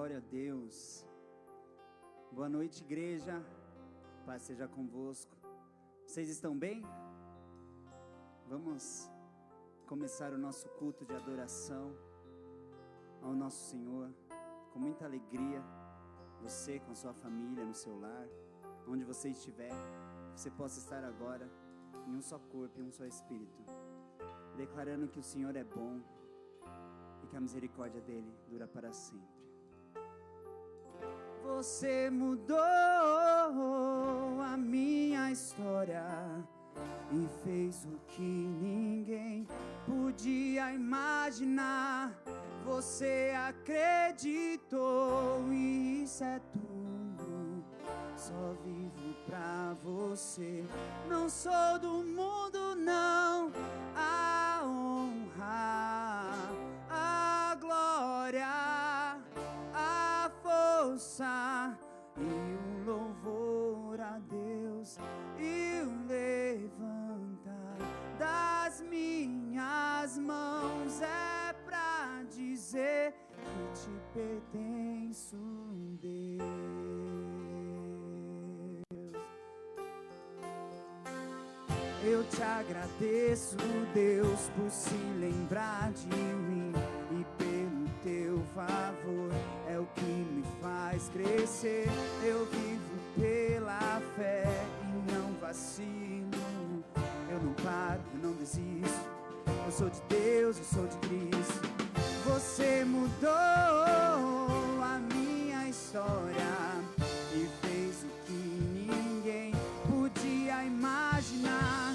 glória a Deus. Boa noite, igreja. Paz seja convosco. Vocês estão bem? Vamos começar o nosso culto de adoração ao nosso Senhor com muita alegria. Você com sua família, no seu lar, onde você estiver, você possa estar agora em um só corpo e um só espírito, declarando que o Senhor é bom e que a misericórdia dele dura para sempre. Você mudou a minha história e fez o que ninguém podia imaginar. Você acreditou e isso é tudo. Só vivo pra você. Não sou do mundo, não. A honra, a glória, a força e o louvor a Deus e o levantar das minhas mãos é pra dizer que te pertenço, Deus. Eu te agradeço, Deus, por se lembrar de mim e pelo teu favor é o que me faz crescer. Eu vivo pela fé e não vacilo. Eu não paro, eu não desisto. Eu sou de Deus, eu sou de Cristo. Você mudou a minha história e fez o que ninguém podia imaginar.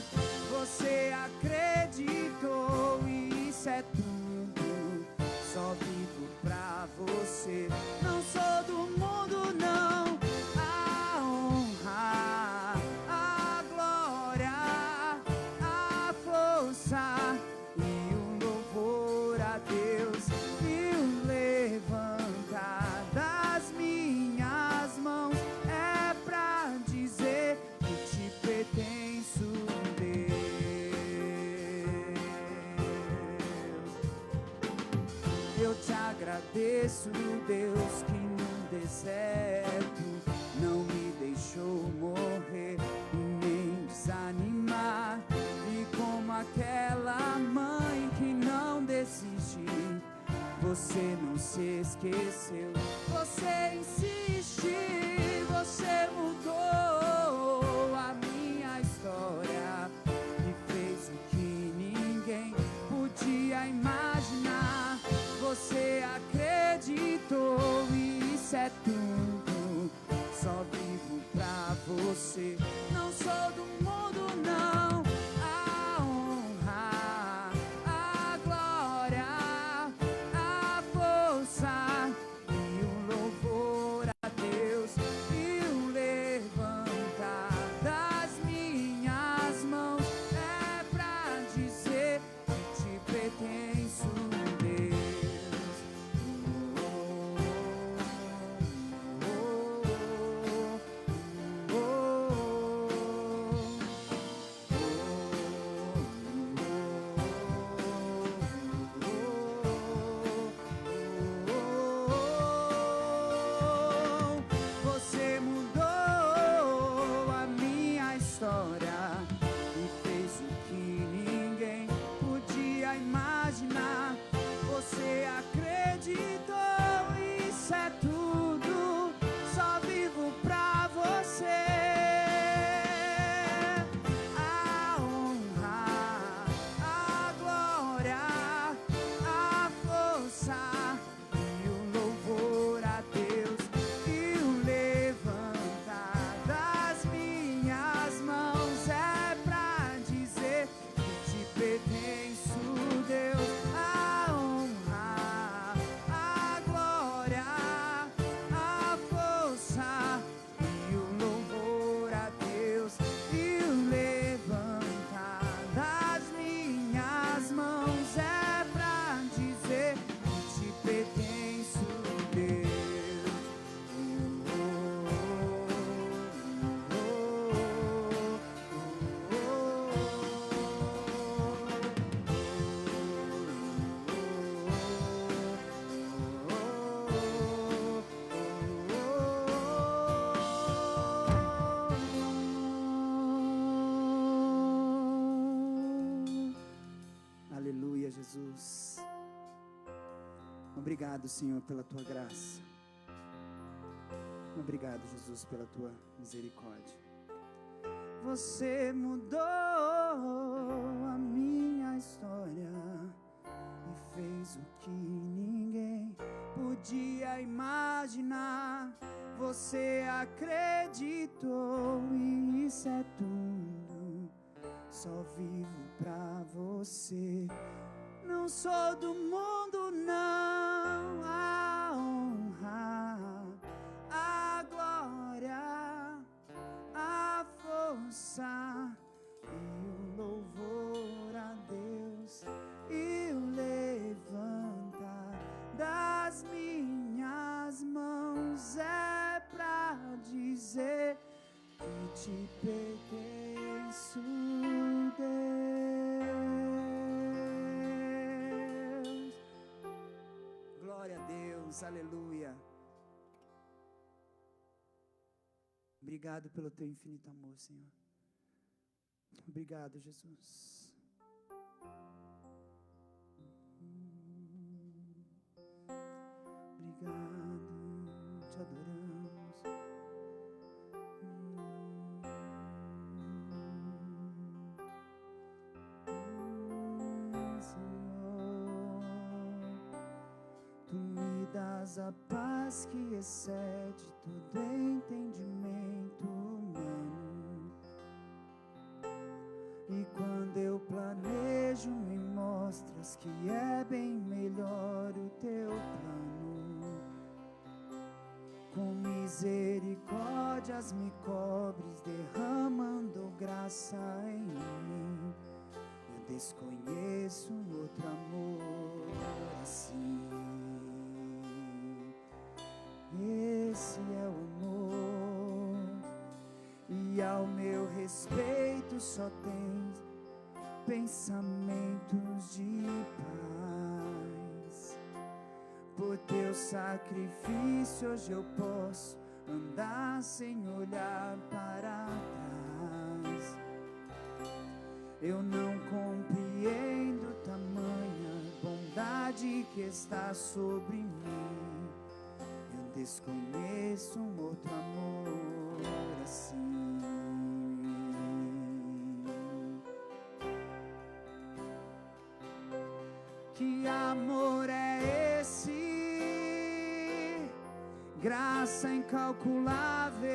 Você acreditou e isso é tudo. Só vivo pra você. Não sou do mundo, não. A honra, a glória, a força e o louvor a Deus e o levantar das minhas mãos é pra dizer que te pertenço, Deus. Eu te agradeço, Deus, que no deserto não me deixou morrer e nem desanimar. E como aquela mãe que não desiste, você não se esqueceu, você insiste, você mudou a minha história e fez o que ninguém podia imaginar. Você acreditou e isso é tudo. Só vivo pra você. Não sou do mundo, não. A honra, a glória, a força e o louvor a Deus e o levantar das minhas mãos é pra dizer que te pertenço, Deus. Você mudou a minha história e fez o que ninguém podia imaginar. Aleluia, Jesus. Obrigado, Senhor, pela tua graça. Obrigado, Jesus, pela tua misericórdia. Você mudou a minha história e fez o que ninguém podia imaginar. Você acreditou e isso é tudo. Só vivo pra você. Não sou do mundo, não. A honra, a glória, a força e o louvor a Deus e o levantar das minhas mãos é pra dizer que te pertenço, Deus. Glória a Deus, aleluia. Obrigado pelo teu infinito amor, Senhor. Obrigado, Jesus. Obrigado, te adoramos. Senhor, tu me das a paz que excede todo entendimento humano. E quando eu planejo, me mostras que é bem melhor o teu plano. Com misericórdias me cobres, derramando graça em mim. Eu desconheço outro amor assim. Esse é o amor, e ao meu respeito só tens pensamentos de paz. Por teu sacrifício hoje eu posso andar sem olhar para trás. Eu não compreendo tamanha bondade que está sobre mim. Eu desconheço um outro amor assim. Que amor é esse? Graça incalculável.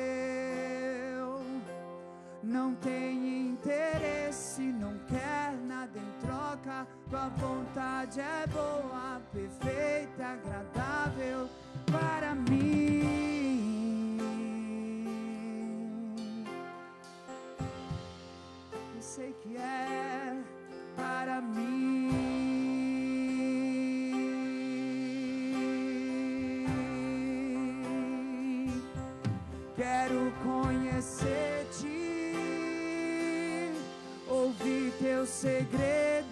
Não tem interesse, não quer nada em troca. Tua vontade é boa, perfeita, agradável para mim. Eu sei que é para mim. Quero conhecer-te, ouvir teus segredos.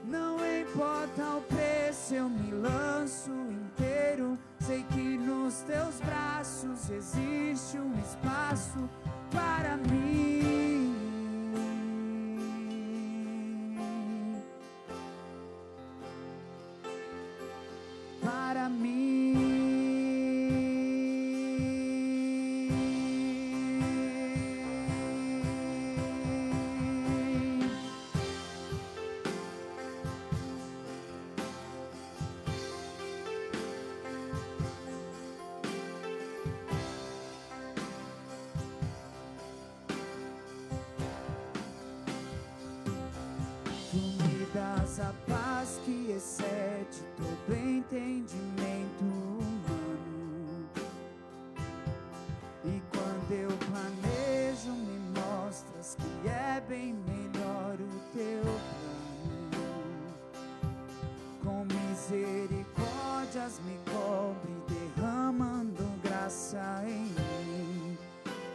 Não importa o preço, eu me lanço inteiro. Sei que nos teus braços existe um espaço para mim. Para mim. A paz que excede todo entendimento humano. E quando eu planejo, me mostras que é bem melhor o teu plano. Com misericórdias me cobre, derramando graça em mim.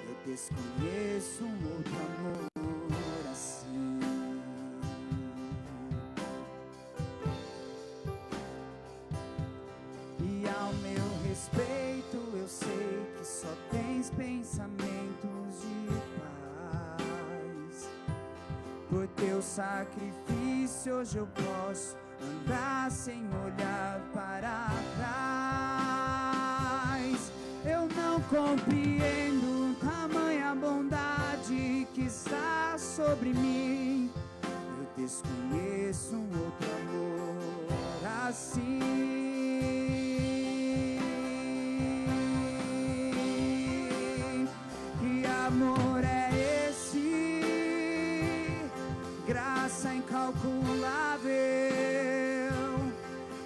Eu desconheço um outro amor assim. E ao sacrifício, hoje eu posso andar sem olhar para trás. Eu não compreendo tamanha bondade que está sobre mim. Eu desconheço um outro amor assim. Que amor é esse? Graça incalculável.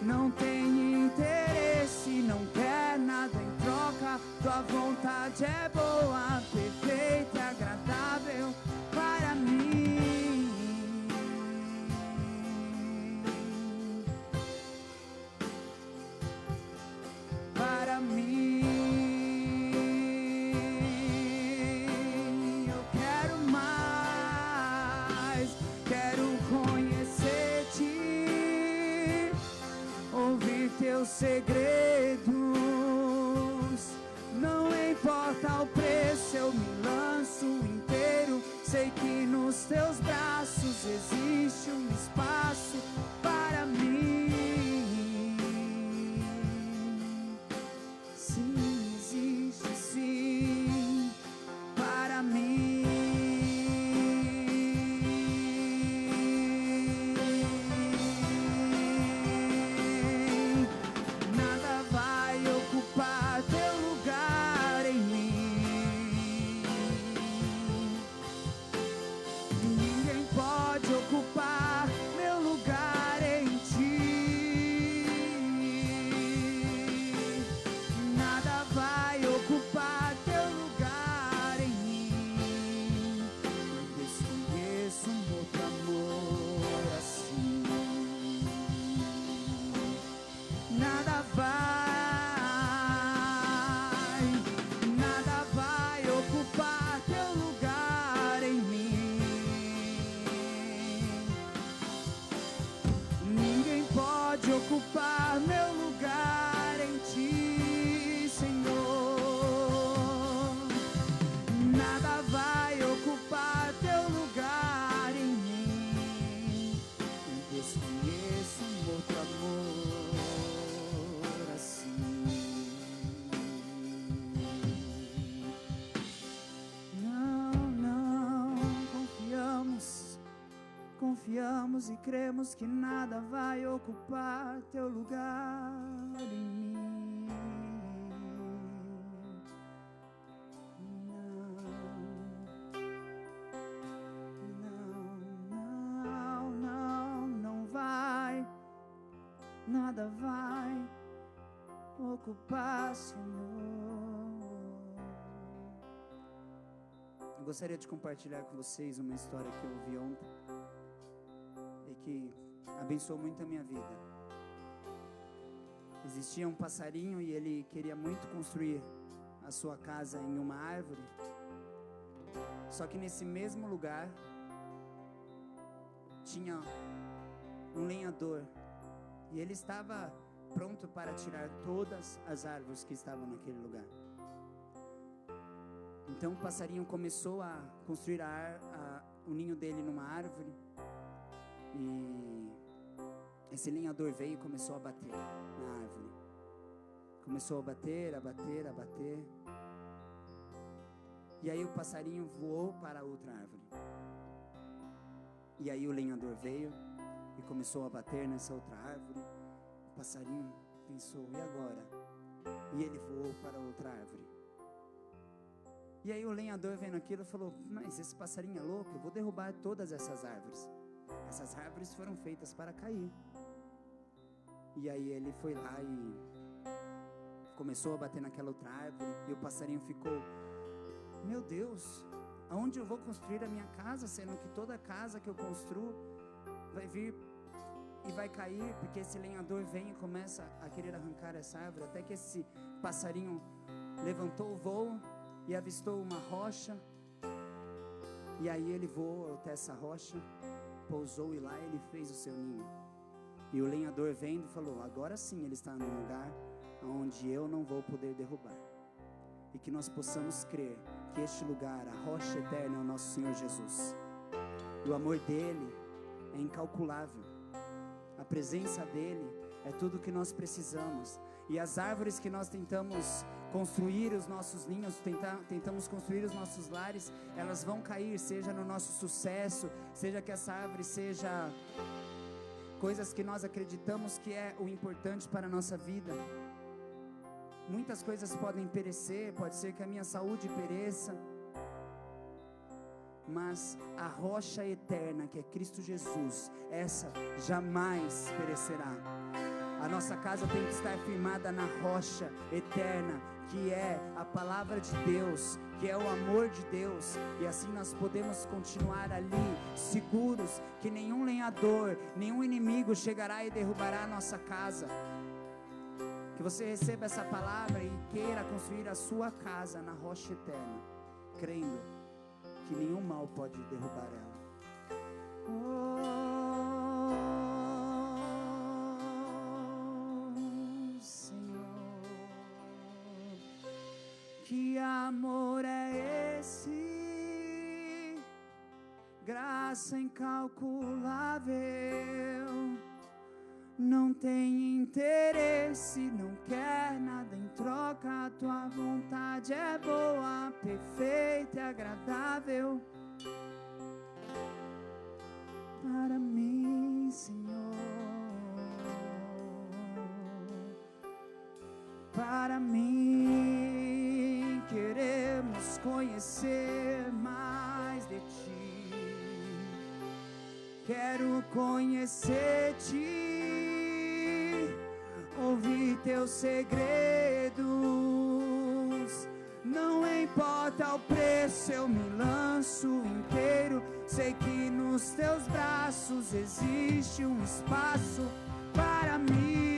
Não tem interesse, não quer nada em troca. Tua vontade é boa, perfeita e agradável para mim. Para mim. Eu quero mais, quero conhecer-te, ouvir teus segredos. Não importa o preço, eu me lanço inteiro. Sei que nos teus braços existe um espaço para mim. Sim, existe sim para mim. Nada vai ocupar teu lugar em mim. Ninguém pode ocupar meu lugar em ti. Nada vai ocupar teu lugar em mim. Eu desconheço um outro amor assim. Nada vai ocupar teu lugar em mim. Ninguém pode ocupar meu lugar em ti, Senhor. Nada vai ocupar teu lugar em mim. Eu desconheço um outro amor assim. Não, confiamos e cremos que nada vai ocupar teu lugar em mim. Não vai, nada vai ocupar, Senhor. Eu gostaria de compartilhar com vocês uma história que eu ouvi ontem e que abençoou muito a minha vida. Existia um passarinho e ele queria muito construir a sua casa em uma árvore. Só que nesse mesmo lugar tinha um lenhador e ele estava pronto para tirar todas as árvores que estavam naquele lugar. Então o passarinho começou a construir o ninho dele numa árvore e esse lenhador veio e começou a bater na árvore. Começou a bater. E aí o passarinho voou para outra árvore. E aí o lenhador veio e começou a bater nessa outra árvore. O passarinho pensou, e agora? E ele voou para outra árvore. E aí o lenhador vendo aquilo falou, mas esse passarinho é louco, eu vou derrubar todas essas árvores. Essas árvores foram feitas para cair. E aí ele foi lá e começou a bater naquela outra árvore. E o passarinho ficou, meu Deus, aonde eu vou construir a minha casa, sendo que toda casa que eu construo vai vir e vai cair, porque esse lenhador vem e começa a querer arrancar essa árvore, até que esse passarinho levantou o voo e avistou uma rocha, e aí ele voou até essa rocha, pousou e lá ele fez o seu ninho. E o lenhador vendo falou, agora sim ele está num lugar onde eu não vou poder derrubar. E que nós possamos crer que este lugar, a rocha eterna, é o nosso Senhor Jesus. E o amor dele é incalculável. A presença dele é tudo que nós precisamos. E as árvores que nós tentamos construir os nossos ninhos, tentamos construir os nossos lares, elas vão cair, seja no nosso sucesso, seja que essa árvore seja coisas que nós acreditamos que é o importante para a nossa vida. Muitas coisas podem perecer, pode ser que a minha saúde pereça, mas a rocha eterna, que é Cristo Jesus, essa jamais perecerá. A nossa casa tem que estar firmada na rocha eterna, que é a palavra de Deus, que é o amor de Deus, e assim nós podemos continuar ali, seguros, que nenhum lenhador, nenhum inimigo chegará e derrubará a nossa casa. Que você receba essa palavra e queira construir a sua casa na rocha eterna, crendo que nenhum mal pode derrubar ela. Senhor, que amor é esse? Graça incalculável. Não tem interesse, não quer nada em troca. A tua vontade é boa, perfeita e agradável para mim, Senhor. Para mim, queremos conhecer mais de ti. Quero conhecer-te, ouvir teus segredos. Não importa o preço, eu me lanço inteiro. Sei que nos teus braços existe um espaço para mim.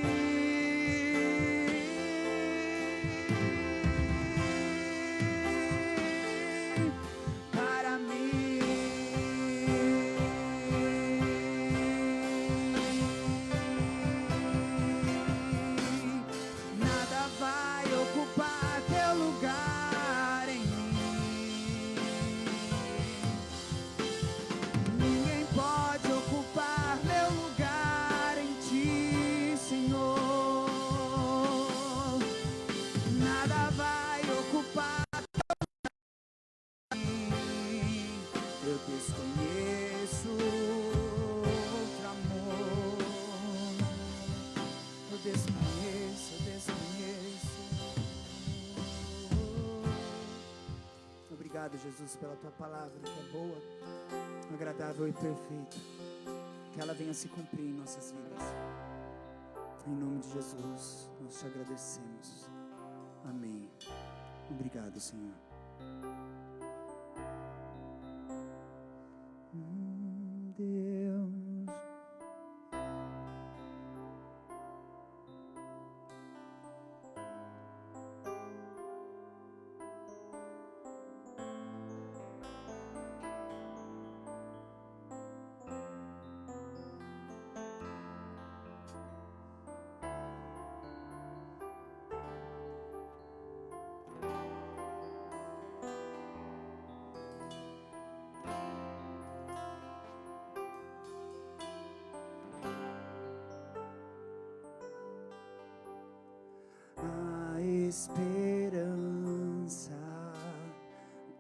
Obrigado, Jesus, pela tua palavra, que é boa, agradável e perfeita. Que ela venha se cumprir em nossas vidas. Em nome de Jesus, nós te agradecemos. Amém. Obrigado, Senhor. Deus. Esperança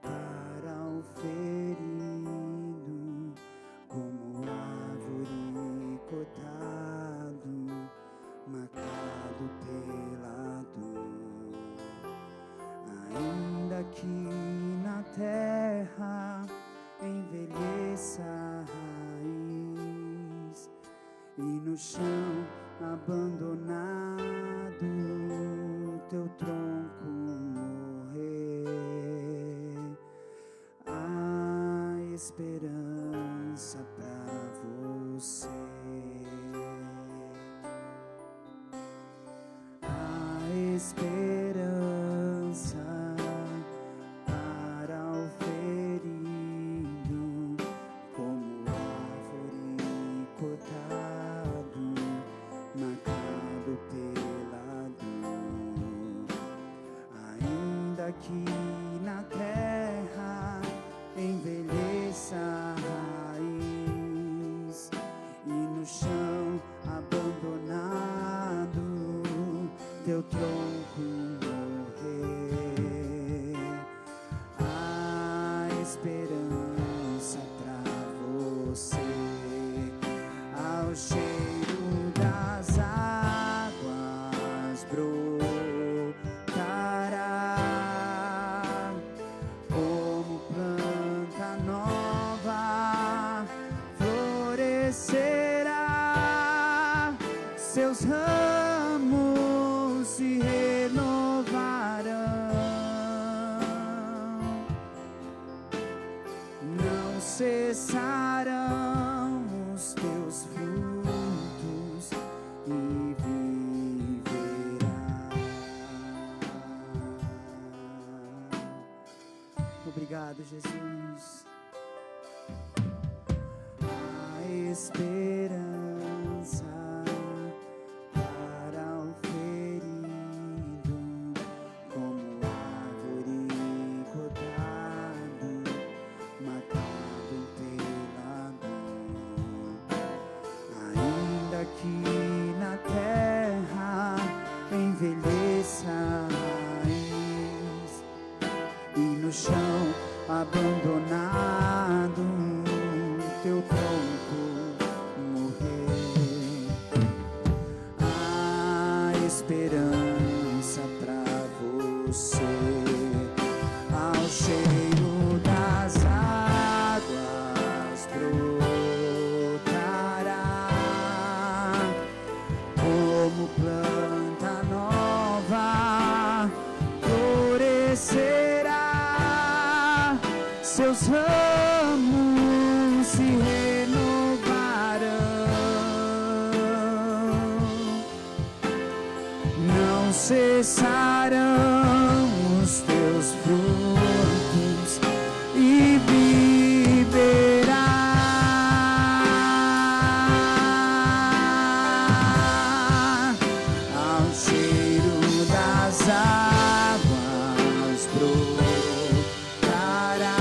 para o ferido, como árvore cortado, marcado pela dor. Ainda que na terra envelheça a raiz e no chão abandonado teu tronco morrer, há esperança pra você. Há esperança para o ferido, como árvore cortado, marcado pela dor. Ainda que na terra envelheça a raiz cheiro das águas brotará, como planta nova florescerá, seus ramos se renovarão, não cessarão os teus frutos e viverá. Obrigado, Jesus. A esperança para o ferido, como árvore podado, matado pela dor. Ainda que na terra envelheça a raiz e no chão abandonado teu tronco morrer, a esperança pra você, ao cheiro das águas brotará, como planta nova florescerá, seus ramos se renovarão, não cessarão os teus frutos e viverá. Ao cheiro das águas brotará,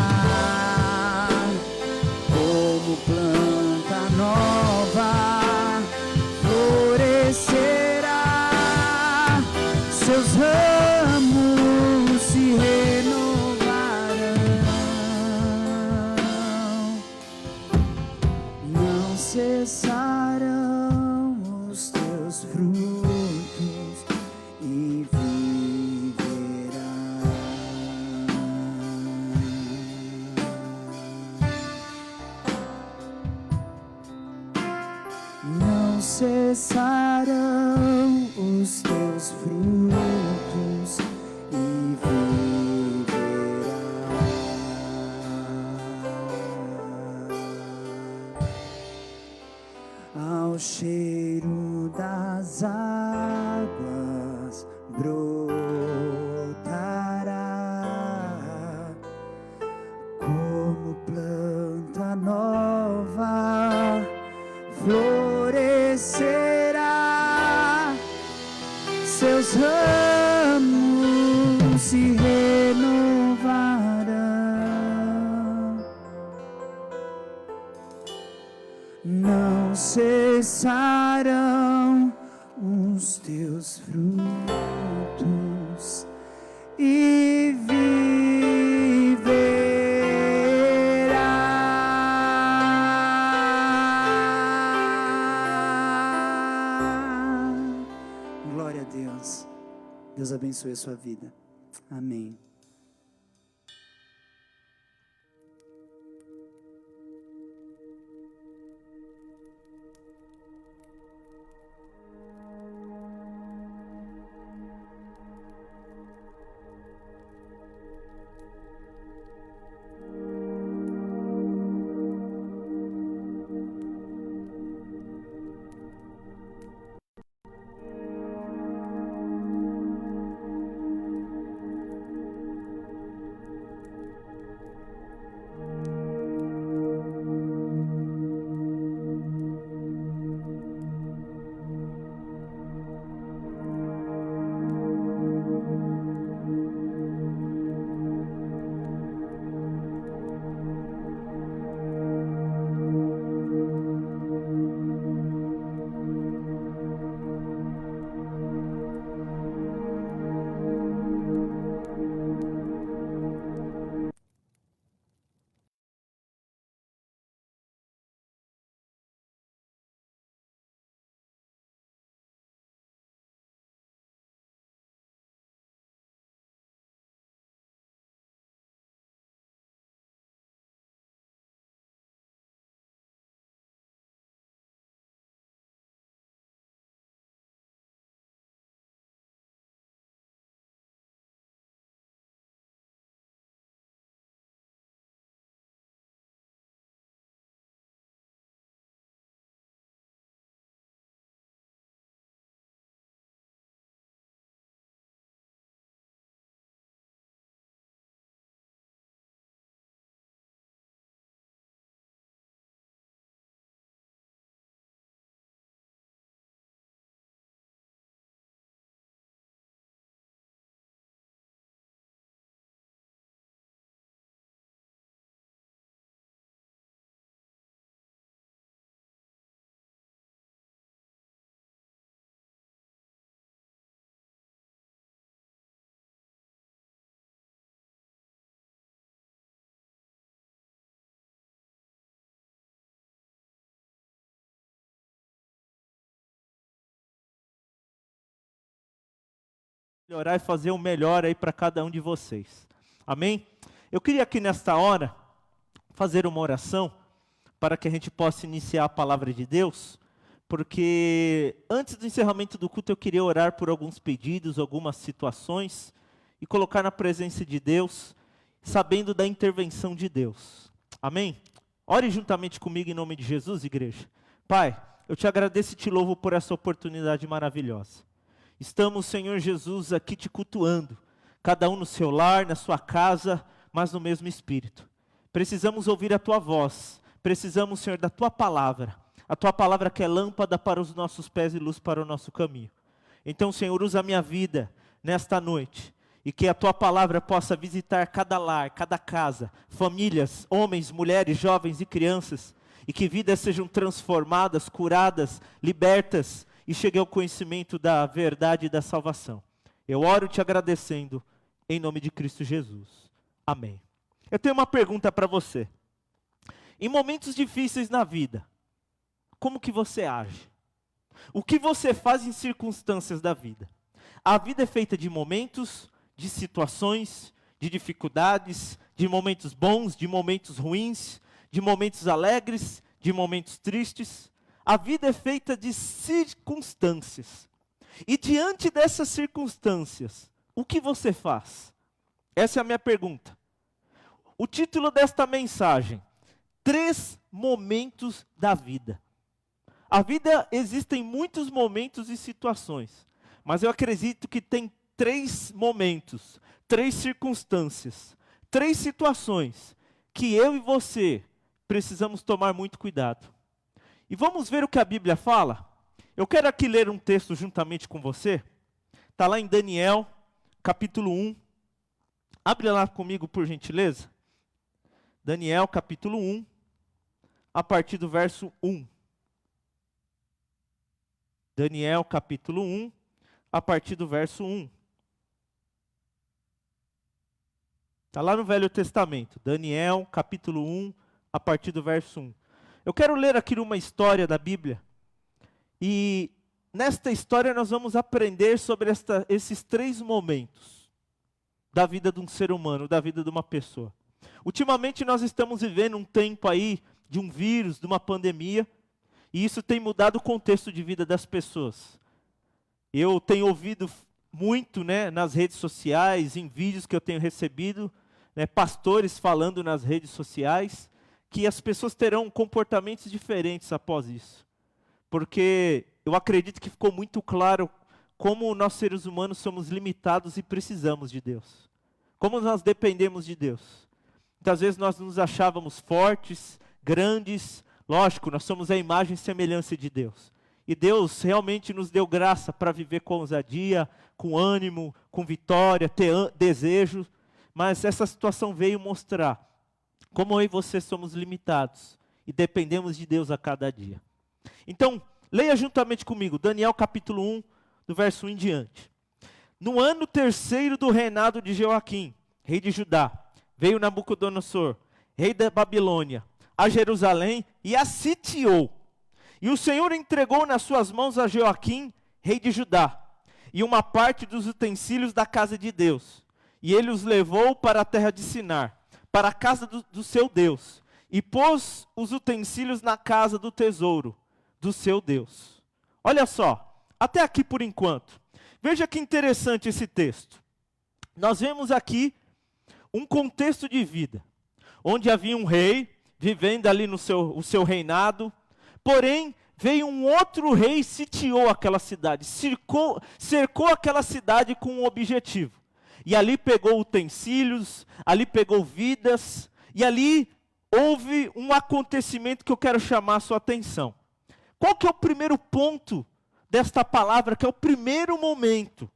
como planta nova florescerá, seus ramos se renovarão, não cessarão os teus frutos e viverá. Não cessarão os teus frutos e viverá. Ao cheiro das águas brotará, como planta nova florescerá, seus ramos se renovarão, não cessarão os teus frutos e viverá. Glória a Deus. Deus abençoe a sua vida. Amém. melhorar e fazer o melhor aí para cada um de vocês. Amém? Eu queria aqui nesta hora fazer uma oração para que a gente possa iniciar a palavra de Deus, porque antes do encerramento do culto eu queria orar por alguns pedidos, algumas situações e colocar na presença de Deus, sabendo da intervenção de Deus. Amém? Ore juntamente comigo em nome de Jesus, igreja. Pai, eu te agradeço e te louvo por essa oportunidade maravilhosa. Estamos, Senhor Jesus, aqui te cultuando, cada um no seu lar, na sua casa, mas no mesmo Espírito. Precisamos ouvir a Tua voz, precisamos, Senhor, da Tua palavra, a Tua palavra que é lâmpada para os nossos pés e luz para o nosso caminho. Então, Senhor, usa a minha vida nesta noite, e que a Tua palavra possa visitar cada lar, cada casa, famílias, homens, mulheres, jovens e crianças, e que vidas sejam transformadas, curadas, libertas, e chegue ao conhecimento da verdade e da salvação. Eu oro te agradecendo, em nome de Cristo Jesus. Amém. Eu tenho uma pergunta para você. Em momentos difíceis na vida, como que você age? O que você faz em circunstâncias da vida? A vida é feita de momentos, de situações, de dificuldades, de momentos bons, de momentos ruins, de momentos alegres, de momentos tristes. A vida é feita de circunstâncias. E diante dessas circunstâncias, o que você faz? Essa é a minha pergunta. O título desta mensagem: 3 momentos da vida. A vida existem muitos momentos e situações, mas eu acredito que tem 3 momentos, 3 circunstâncias, 3 situações que eu e você precisamos tomar muito cuidado. E vamos ver o que a Bíblia fala? Eu quero aqui ler um texto juntamente com você. Está lá em Daniel, capítulo 1. Abre lá comigo, por gentileza. Daniel, capítulo 1, a partir do verso 1. Daniel, capítulo 1, a partir do verso 1. Está lá no Velho Testamento. Daniel, capítulo 1, a partir do verso 1. Eu quero ler aqui uma história da Bíblia, e nesta história nós vamos aprender sobre esses 3 momentos da vida de um ser humano, da vida de uma pessoa. Ultimamente nós estamos vivendo um tempo aí de um vírus, de uma pandemia, e isso tem mudado o contexto de vida das pessoas. Eu tenho ouvido muito, nas redes sociais, em vídeos que eu tenho recebido, pastores falando nas redes sociais, que as pessoas terão comportamentos diferentes após isso. Porque eu acredito que ficou muito claro como nós seres humanos somos limitados e precisamos de Deus. Como nós dependemos de Deus. Muitas vezes nós nos achávamos fortes, grandes. Lógico, nós somos a imagem e semelhança de Deus. E Deus realmente nos deu graça para viver com ousadia, com ânimo, com vitória, ter desejo. Mas essa situação veio mostrar como eu e você somos limitados e dependemos de Deus a cada dia. Então, leia juntamente comigo, Daniel capítulo 1, do verso 1 em diante. No ano 3º do reinado de Joaquim, rei de Judá, veio Nabucodonosor, rei da Babilônia, a Jerusalém e a sitiou. E o Senhor entregou nas suas mãos a Joaquim, rei de Judá, e uma parte dos utensílios da casa de Deus. E ele os levou para a terra de Sinar, para a casa do seu Deus, e pôs os utensílios na casa do tesouro do seu Deus. Olha só, até aqui por enquanto. Veja que interessante esse texto. Nós vemos aqui um contexto de vida, onde havia um rei, vivendo ali no seu reinado, porém, veio um outro rei e sitiou aquela cidade, cercou aquela cidade com um objetivo. E ali pegou utensílios, ali pegou vidas, e ali houve um acontecimento que eu quero chamar a sua atenção. Qual que é o primeiro ponto desta palavra, que é o primeiro momento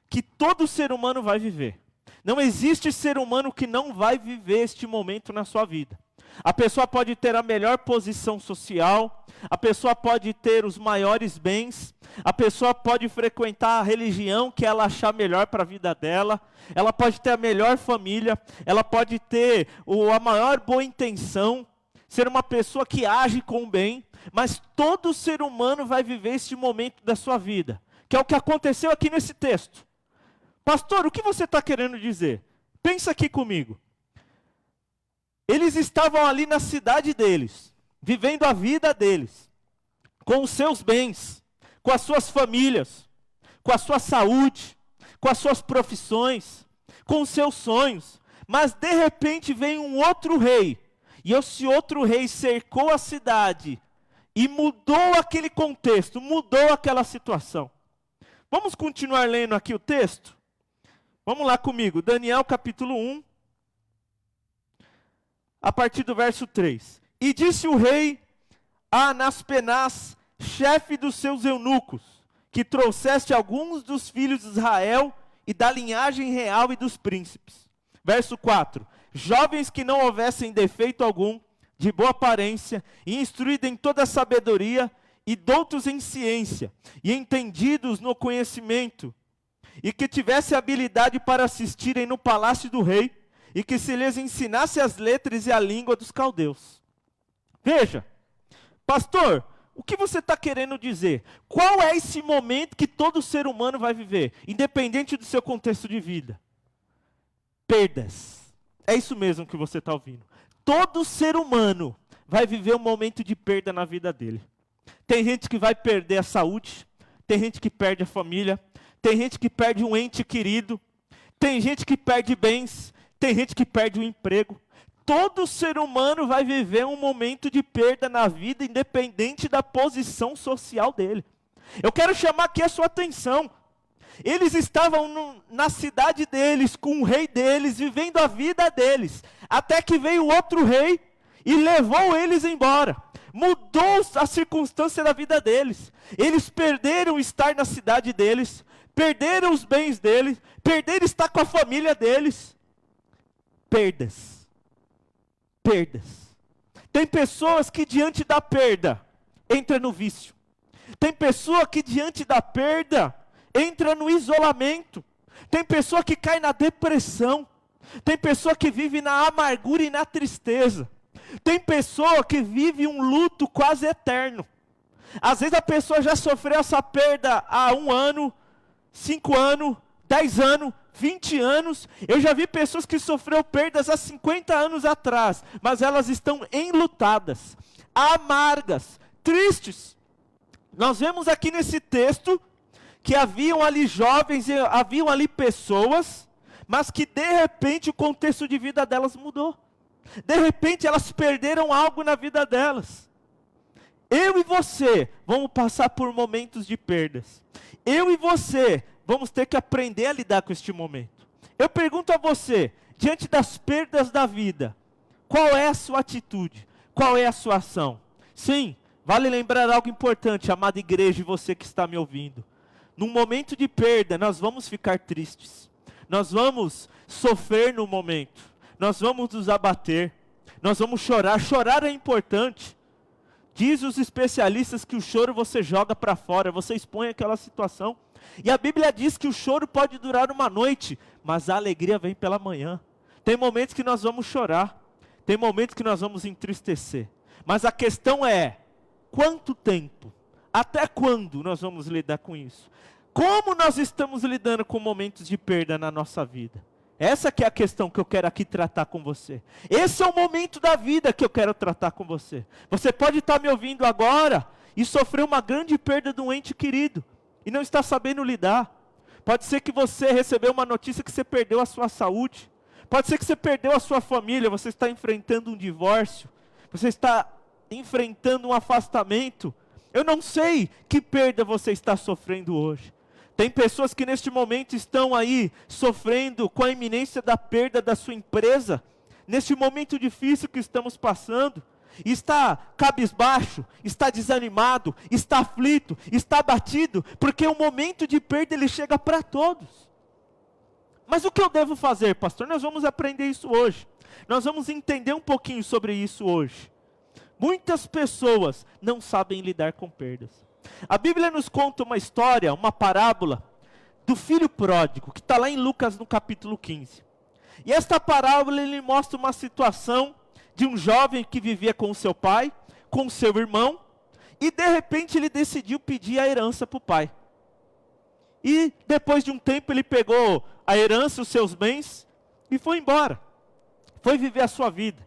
que todo ser humano vai viver? Não existe ser humano que não vai viver este momento na sua vida. A pessoa pode ter a melhor posição social, a pessoa pode ter os maiores bens, a pessoa pode frequentar a religião que ela achar melhor para a vida dela, ela pode ter a melhor família, ela pode ter a maior boa intenção, ser uma pessoa que age com o bem, mas todo ser humano vai viver este momento da sua vida, que é o que aconteceu aqui nesse texto. Pastor, o que você está querendo dizer? Pensa aqui comigo. Eles estavam ali na cidade deles, vivendo a vida deles, com os seus bens, com as suas famílias, com a sua saúde, com as suas profissões, com os seus sonhos. Mas de repente vem um outro rei, e esse outro rei cercou a cidade e mudou aquele contexto, mudou aquela situação. Vamos continuar lendo aqui o texto? Vamos lá comigo, Daniel capítulo 1, a partir do verso 3. E disse o rei a Anaspenaz, chefe dos seus eunucos, que trouxeste alguns dos filhos de Israel e da linhagem real e dos príncipes. Verso 4. Jovens que não houvessem defeito algum, de boa aparência, e instruídos em toda a sabedoria, e doutos em ciência, e entendidos no conhecimento, e que tivesse habilidade para assistirem no palácio do rei, e que se lhes ensinasse as letras e a língua dos caldeus. Veja, pastor, o que você está querendo dizer? Qual é esse momento que todo ser humano vai viver, independente do seu contexto de vida? Perdas. É isso mesmo que você está ouvindo. Todo ser humano vai viver um momento de perda na vida dele. Tem gente que vai perder a saúde, tem gente que perde a família, tem gente que perde um ente querido, tem gente que perde bens, tem gente que perde o emprego. Todo ser humano vai viver um momento de perda na vida, independente da posição social dele. Eu quero chamar aqui a sua atenção. Eles estavam na cidade deles, com o rei deles, vivendo a vida deles, até que veio outro rei e levou eles embora. Mudou a circunstância da vida deles. Eles perderam estar na cidade deles, perderam os bens deles, perderam estar com a família deles. Perdas. Perdas. Tem pessoas que diante da perda entra no vício. Tem pessoa que diante da perda entra no isolamento. Tem pessoa que cai na depressão. Tem pessoa que vive na amargura e na tristeza. Tem pessoa que vive um luto quase eterno. Às vezes a pessoa já sofreu essa perda há 1 ano, 5 anos, 10 anos, 20 anos. Eu já vi pessoas que sofreram perdas há 50 anos atrás, mas elas estão enlutadas, amargas, tristes. Nós vemos aqui nesse texto que haviam ali jovens, haviam ali pessoas, mas que de repente o contexto de vida delas mudou. De repente elas perderam algo na vida delas. Eu e você vamos passar por momentos de perdas. Eu e você vamos ter que aprender a lidar com este momento. Eu pergunto a você, diante das perdas da vida, qual é a sua atitude? Qual é a sua ação? Sim, vale lembrar algo importante, amada igreja e você que está me ouvindo. Num momento de perda, nós vamos ficar tristes. Nós vamos sofrer no momento. Nós vamos nos abater. Nós vamos chorar. Chorar é importante. Diz os especialistas que o choro você joga para fora, você expõe aquela situação. E a Bíblia diz que o choro pode durar uma noite, mas a alegria vem pela manhã. Tem momentos que nós vamos chorar, tem momentos que nós vamos entristecer. Mas a questão é, quanto tempo? Até quando nós vamos lidar com isso? Como nós estamos lidando com momentos de perda na nossa vida? Essa que é a questão que eu quero aqui tratar com você. Esse é o momento da vida que eu quero tratar com você. Você pode estar me ouvindo agora e sofrer uma grande perda de um ente querido e não está sabendo lidar. Pode ser que você recebeu uma notícia que você perdeu a sua saúde. Pode ser que você perdeu a sua família, você está enfrentando um divórcio. Você está enfrentando um afastamento. Eu não sei que perda você está sofrendo hoje. Tem pessoas que neste momento estão aí sofrendo com a iminência da perda da sua empresa, neste momento difícil que estamos passando, está cabisbaixo, está desanimado, está aflito, está abatido, porque o momento de perda ele chega para todos. Mas o que eu devo fazer, pastor? Nós vamos aprender isso hoje. Nós vamos entender um pouquinho sobre isso hoje. Muitas pessoas não sabem lidar com perdas. A Bíblia nos conta uma história, uma parábola do filho pródigo, que está lá em Lucas no capítulo 15. E esta parábola ele mostra uma situação de um jovem que vivia com o seu pai, com o seu irmão, e de repente ele decidiu pedir a herança para o pai. e depois de um tempo ele pegou a herança, os seus bens e foi embora. Foi viver a sua vida.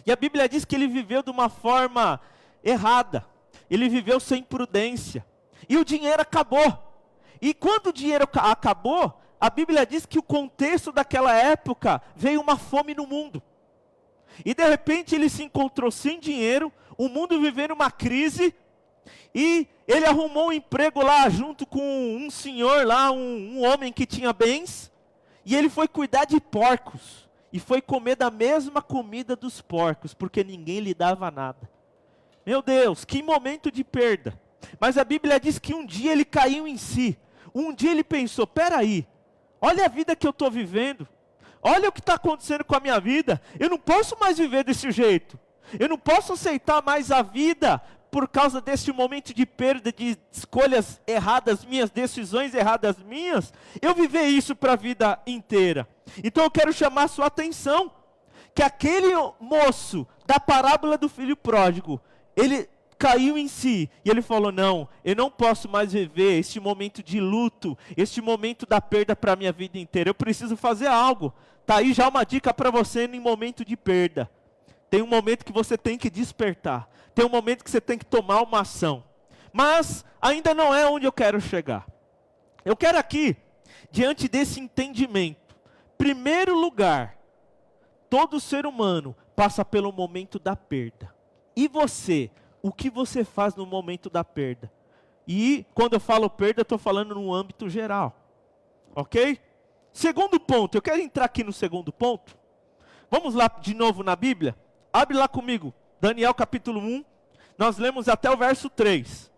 E a Bíblia diz que ele viveu de uma forma errada. Ele viveu sem prudência. E o dinheiro acabou. E quando o dinheiro acabou, a Bíblia diz que o contexto daquela época veio uma fome no mundo. E de repente ele se encontrou sem dinheiro, o mundo vivendo uma crise, e ele arrumou um emprego lá junto com um senhor lá, um homem que tinha bens, e ele foi cuidar de porcos, e foi comer da mesma comida dos porcos, porque ninguém lhe dava nada. Meu Deus, que momento de perda. Mas a Bíblia diz que um dia ele caiu em si, um dia ele pensou, peraí, olha a vida que eu estou vivendo, olha o que está acontecendo com a minha vida, eu não posso mais viver desse jeito, eu não posso aceitar mais a vida por causa desse momento de perda, de escolhas erradas minhas, decisões erradas minhas, eu viver isso para a vida inteira. Então eu quero chamar a sua atenção, que aquele moço da parábola do filho pródigo, ele caiu em si, e ele falou, não, eu não posso mais viver este momento de luto, este momento da perda para a minha vida inteira, eu preciso fazer algo. Está aí já uma dica para você em momento de perda. Tem um momento que você tem que despertar, tem um momento que você tem que tomar uma ação, mas ainda não é onde eu quero chegar. Eu quero aqui, diante desse entendimento, primeiro lugar, todo ser humano passa pelo momento da perda. E você, o que você faz no momento da perda? E quando eu falo perda, eu estou falando no âmbito geral. Ok? Segundo ponto, eu quero entrar aqui no segundo ponto. Vamos lá de novo na Bíblia? Abre lá comigo, Daniel capítulo 1. Nós lemos até o verso 3.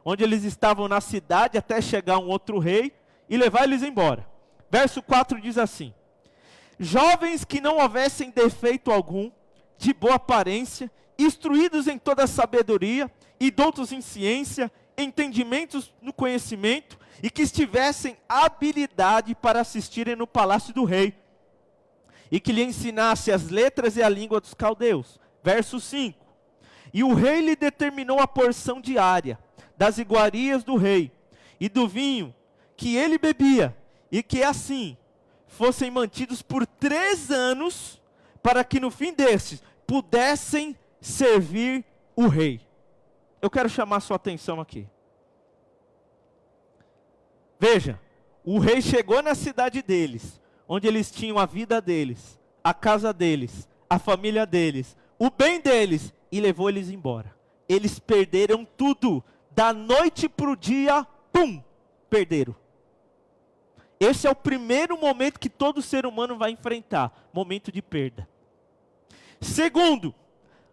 Onde eles estavam na cidade até chegar um outro rei e levar eles embora. Verso 4 diz assim: jovens que não houvessem defeito algum, de boa aparência, instruídos em toda sabedoria, e doutos em ciência, entendimentos no conhecimento, e que estivessem habilidade para assistirem no palácio do rei, e que lhe ensinasse as letras e a língua dos caldeus. Verso 5. E o rei lhe determinou a porção diária das iguarias do rei, e do vinho que ele bebia, e que assim fossem mantidos por 3 anos, para que no fim desses pudessem servir o rei. Eu quero chamar sua atenção aqui. Veja, o rei chegou na cidade deles, onde eles tinham a vida deles, a casa deles, a família deles, o bem deles, e levou eles embora. Eles perderam tudo, da noite para o dia, pum, perderam. Esse é o primeiro momento que todo ser humano vai enfrentar, momento de perda. Segundo,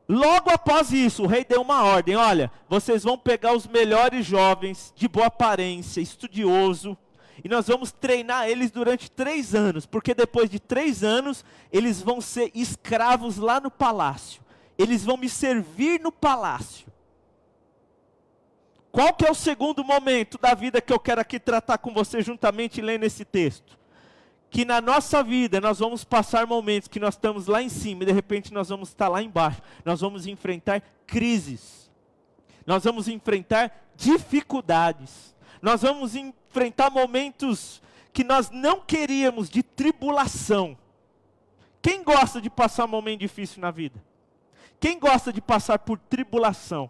logo após isso, o rei deu uma ordem, olha, vocês vão pegar os melhores jovens, de boa aparência, estudioso, e nós vamos treinar eles durante 3 anos, porque depois de 3 anos, eles vão ser escravos lá no palácio, eles vão me servir no palácio. Qual que é o segundo momento da vida que eu quero aqui tratar com você juntamente lendo esse texto? Que na nossa vida nós vamos passar momentos que nós estamos lá em cima e de repente nós vamos estar lá embaixo. Nós vamos enfrentar crises. Nós vamos enfrentar dificuldades. Nós vamos enfrentar momentos que nós não queríamos, de tribulação. Quem gosta de passar um momento difícil na vida? Quem gosta de passar por tribulação?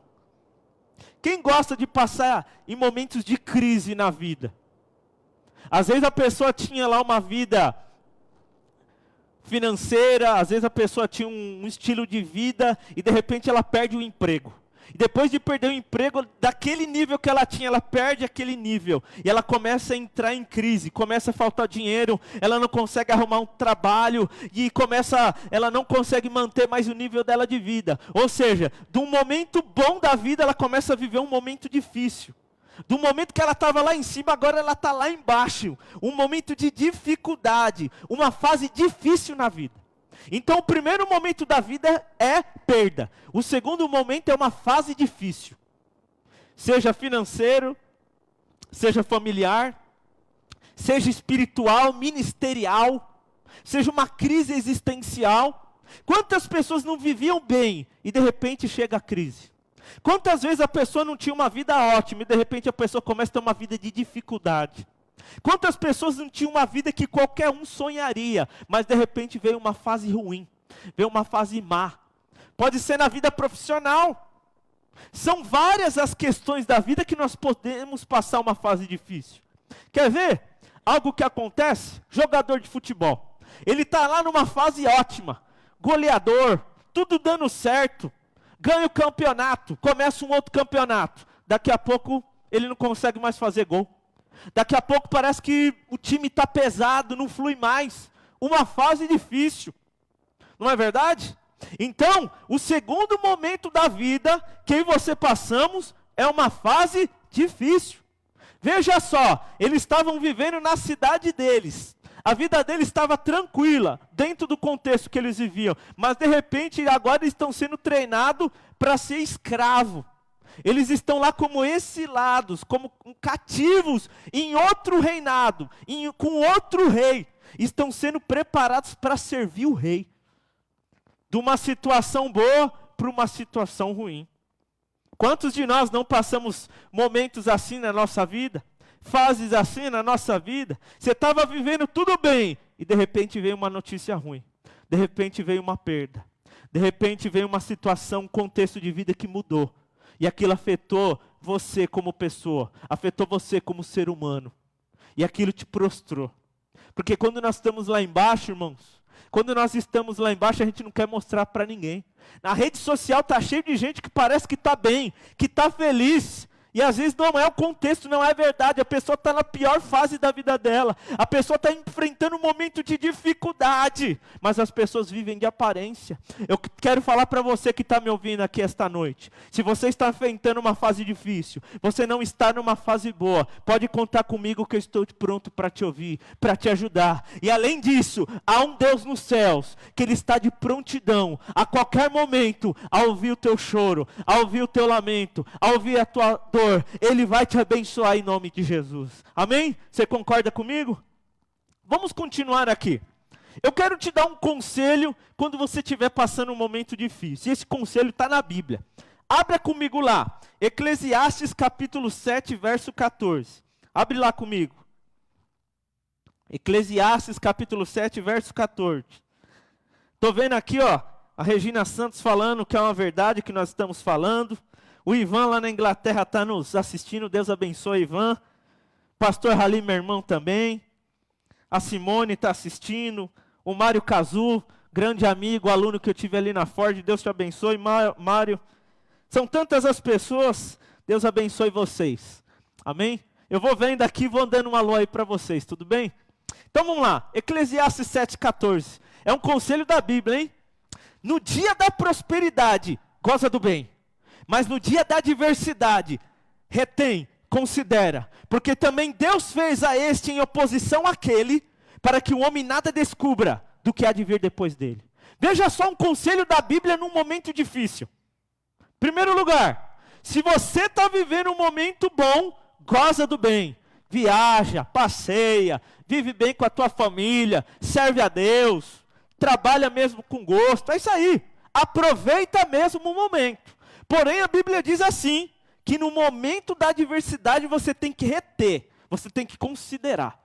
Quem gosta de passar em momentos de crise na vida? Às vezes a pessoa tinha lá uma vida financeira, às vezes a pessoa tinha um estilo de vida e de repente ela perde o emprego. E depois de perder o emprego, daquele nível que ela tinha, ela perde aquele nível. E ela começa a entrar em crise, começa a faltar dinheiro, ela não consegue arrumar um trabalho, e ela não consegue manter mais o nível dela de vida. Ou seja, de um momento bom da vida, ela começa a viver um momento difícil. Do momento que ela estava lá em cima, agora ela está lá embaixo. Um momento de dificuldade, uma fase difícil na vida. Então o primeiro momento da vida é perda. O segundo momento é uma fase difícil. Seja financeiro, seja familiar, seja espiritual, ministerial, seja uma crise existencial. Quantas pessoas não viviam bem e de repente chega a crise? Quantas vezes a pessoa não tinha uma vida ótima e de repente a pessoa começa a ter uma vida de dificuldade? Quantas pessoas não tinham uma vida que qualquer um sonharia, mas de repente veio uma fase ruim, veio uma fase má. Pode ser na vida profissional. São várias as questões da vida que nós podemos passar uma fase difícil. Quer ver? Algo que acontece, jogador de futebol. Ele está lá numa fase ótima, goleador, tudo dando certo. Ganha o campeonato, começa um outro campeonato. Daqui a pouco ele não consegue mais fazer gol. Daqui a pouco parece que o time está pesado, não flui mais. Uma fase difícil. Não é verdade? Então, o segundo momento da vida que eu e você passamos é uma fase difícil. Veja só, eles estavam vivendo na cidade deles. A vida deles estava tranquila, dentro do contexto que eles viviam. Mas de repente, agora eles estão sendo treinados para ser escravo. Eles estão lá como exilados, como cativos em outro reinado, com outro rei. Estão sendo preparados para servir o rei. De uma situação boa para uma situação ruim. Quantos de nós não passamos momentos assim na nossa vida? Fases assim na nossa vida? Você estava vivendo tudo bem e de repente veio uma notícia ruim. De repente veio uma perda. De repente veio uma situação, um contexto de vida que mudou. E aquilo afetou você como pessoa, afetou você como ser humano. E aquilo te prostrou. Porque quando nós estamos lá embaixo, irmãos, quando nós estamos lá embaixo, a gente não quer mostrar para ninguém. Na rede social está cheio de gente que parece que está bem, que está feliz. E às vezes não é o contexto, não é verdade. A pessoa está na pior fase da vida dela. A pessoa está enfrentando um momento de dificuldade. Mas as pessoas vivem de aparência. Eu quero falar para você que está me ouvindo aqui esta noite. Se você está enfrentando uma fase difícil, você não está numa fase boa, pode contar comigo que eu estou pronto para te ouvir, para te ajudar. E além disso, há um Deus nos céus, que Ele está de prontidão, a qualquer momento, a ouvir o teu choro, a ouvir o teu lamento, a ouvir a tua dor. Ele vai te abençoar em nome de Jesus. Amém? Você concorda comigo? Vamos continuar aqui. Eu quero te dar um conselho quando você estiver passando um momento difícil. E esse conselho está na Bíblia. Abra comigo lá. Eclesiastes capítulo 7, verso 14. Abre lá comigo. Eclesiastes capítulo 7, verso 14. Estou vendo aqui, ó, a Regina Santos falando que é uma verdade que nós estamos falando. O Ivan lá na Inglaterra está nos assistindo, Deus abençoe Ivan. Pastor Halim, meu irmão também. A Simone está assistindo. O Mário Cazu, grande amigo, aluno que eu tive ali na Ford, Deus te abençoe, Mário. São tantas as pessoas, Deus abençoe vocês. Amém? Eu vou vendo aqui e vou dando um alô aí para vocês, tudo bem? Então vamos lá, Eclesiastes 7,14. É um conselho da Bíblia, hein? No dia da prosperidade, goza do bem. Mas no dia da adversidade, retém, considera. Porque também Deus fez a este em oposição àquele, para que o homem nada descubra do que há de vir depois dele. Veja só um conselho da Bíblia num momento difícil. Primeiro lugar, se você está vivendo um momento bom, goza do bem. Viaja, passeia, vive bem com a tua família, serve a Deus, trabalha mesmo com gosto, é isso aí. Aproveita mesmo o momento. Porém, a Bíblia diz assim, que no momento da adversidade você tem que reter, você tem que considerar.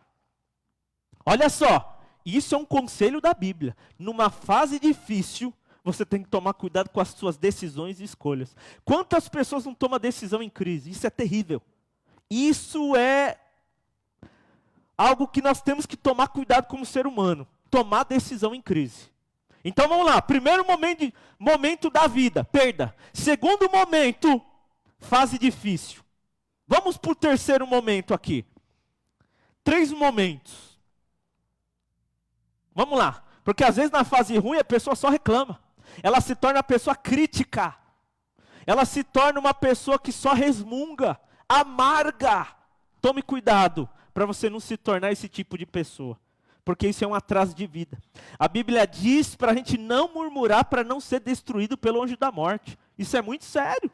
Olha só, isso é um conselho da Bíblia. Numa fase difícil, você tem que tomar cuidado com as suas decisões e escolhas. Quantas pessoas não tomam decisão em crise? Isso é terrível. Isso é algo que nós temos que tomar cuidado como ser humano. Tomar decisão em crise. Então vamos lá, primeiro momento da vida, perda. Segundo momento, fase difícil. Vamos para o terceiro momento aqui. 3 momentos. Vamos lá, porque às vezes na fase ruim a pessoa só reclama. Ela se torna uma pessoa crítica. Ela se torna uma pessoa que só resmunga, amarga. Tome cuidado para você não se tornar esse tipo de pessoa. Porque isso é um atraso de vida. A Bíblia diz para a gente não murmurar, para não ser destruído pelo anjo da morte. Isso é muito sério.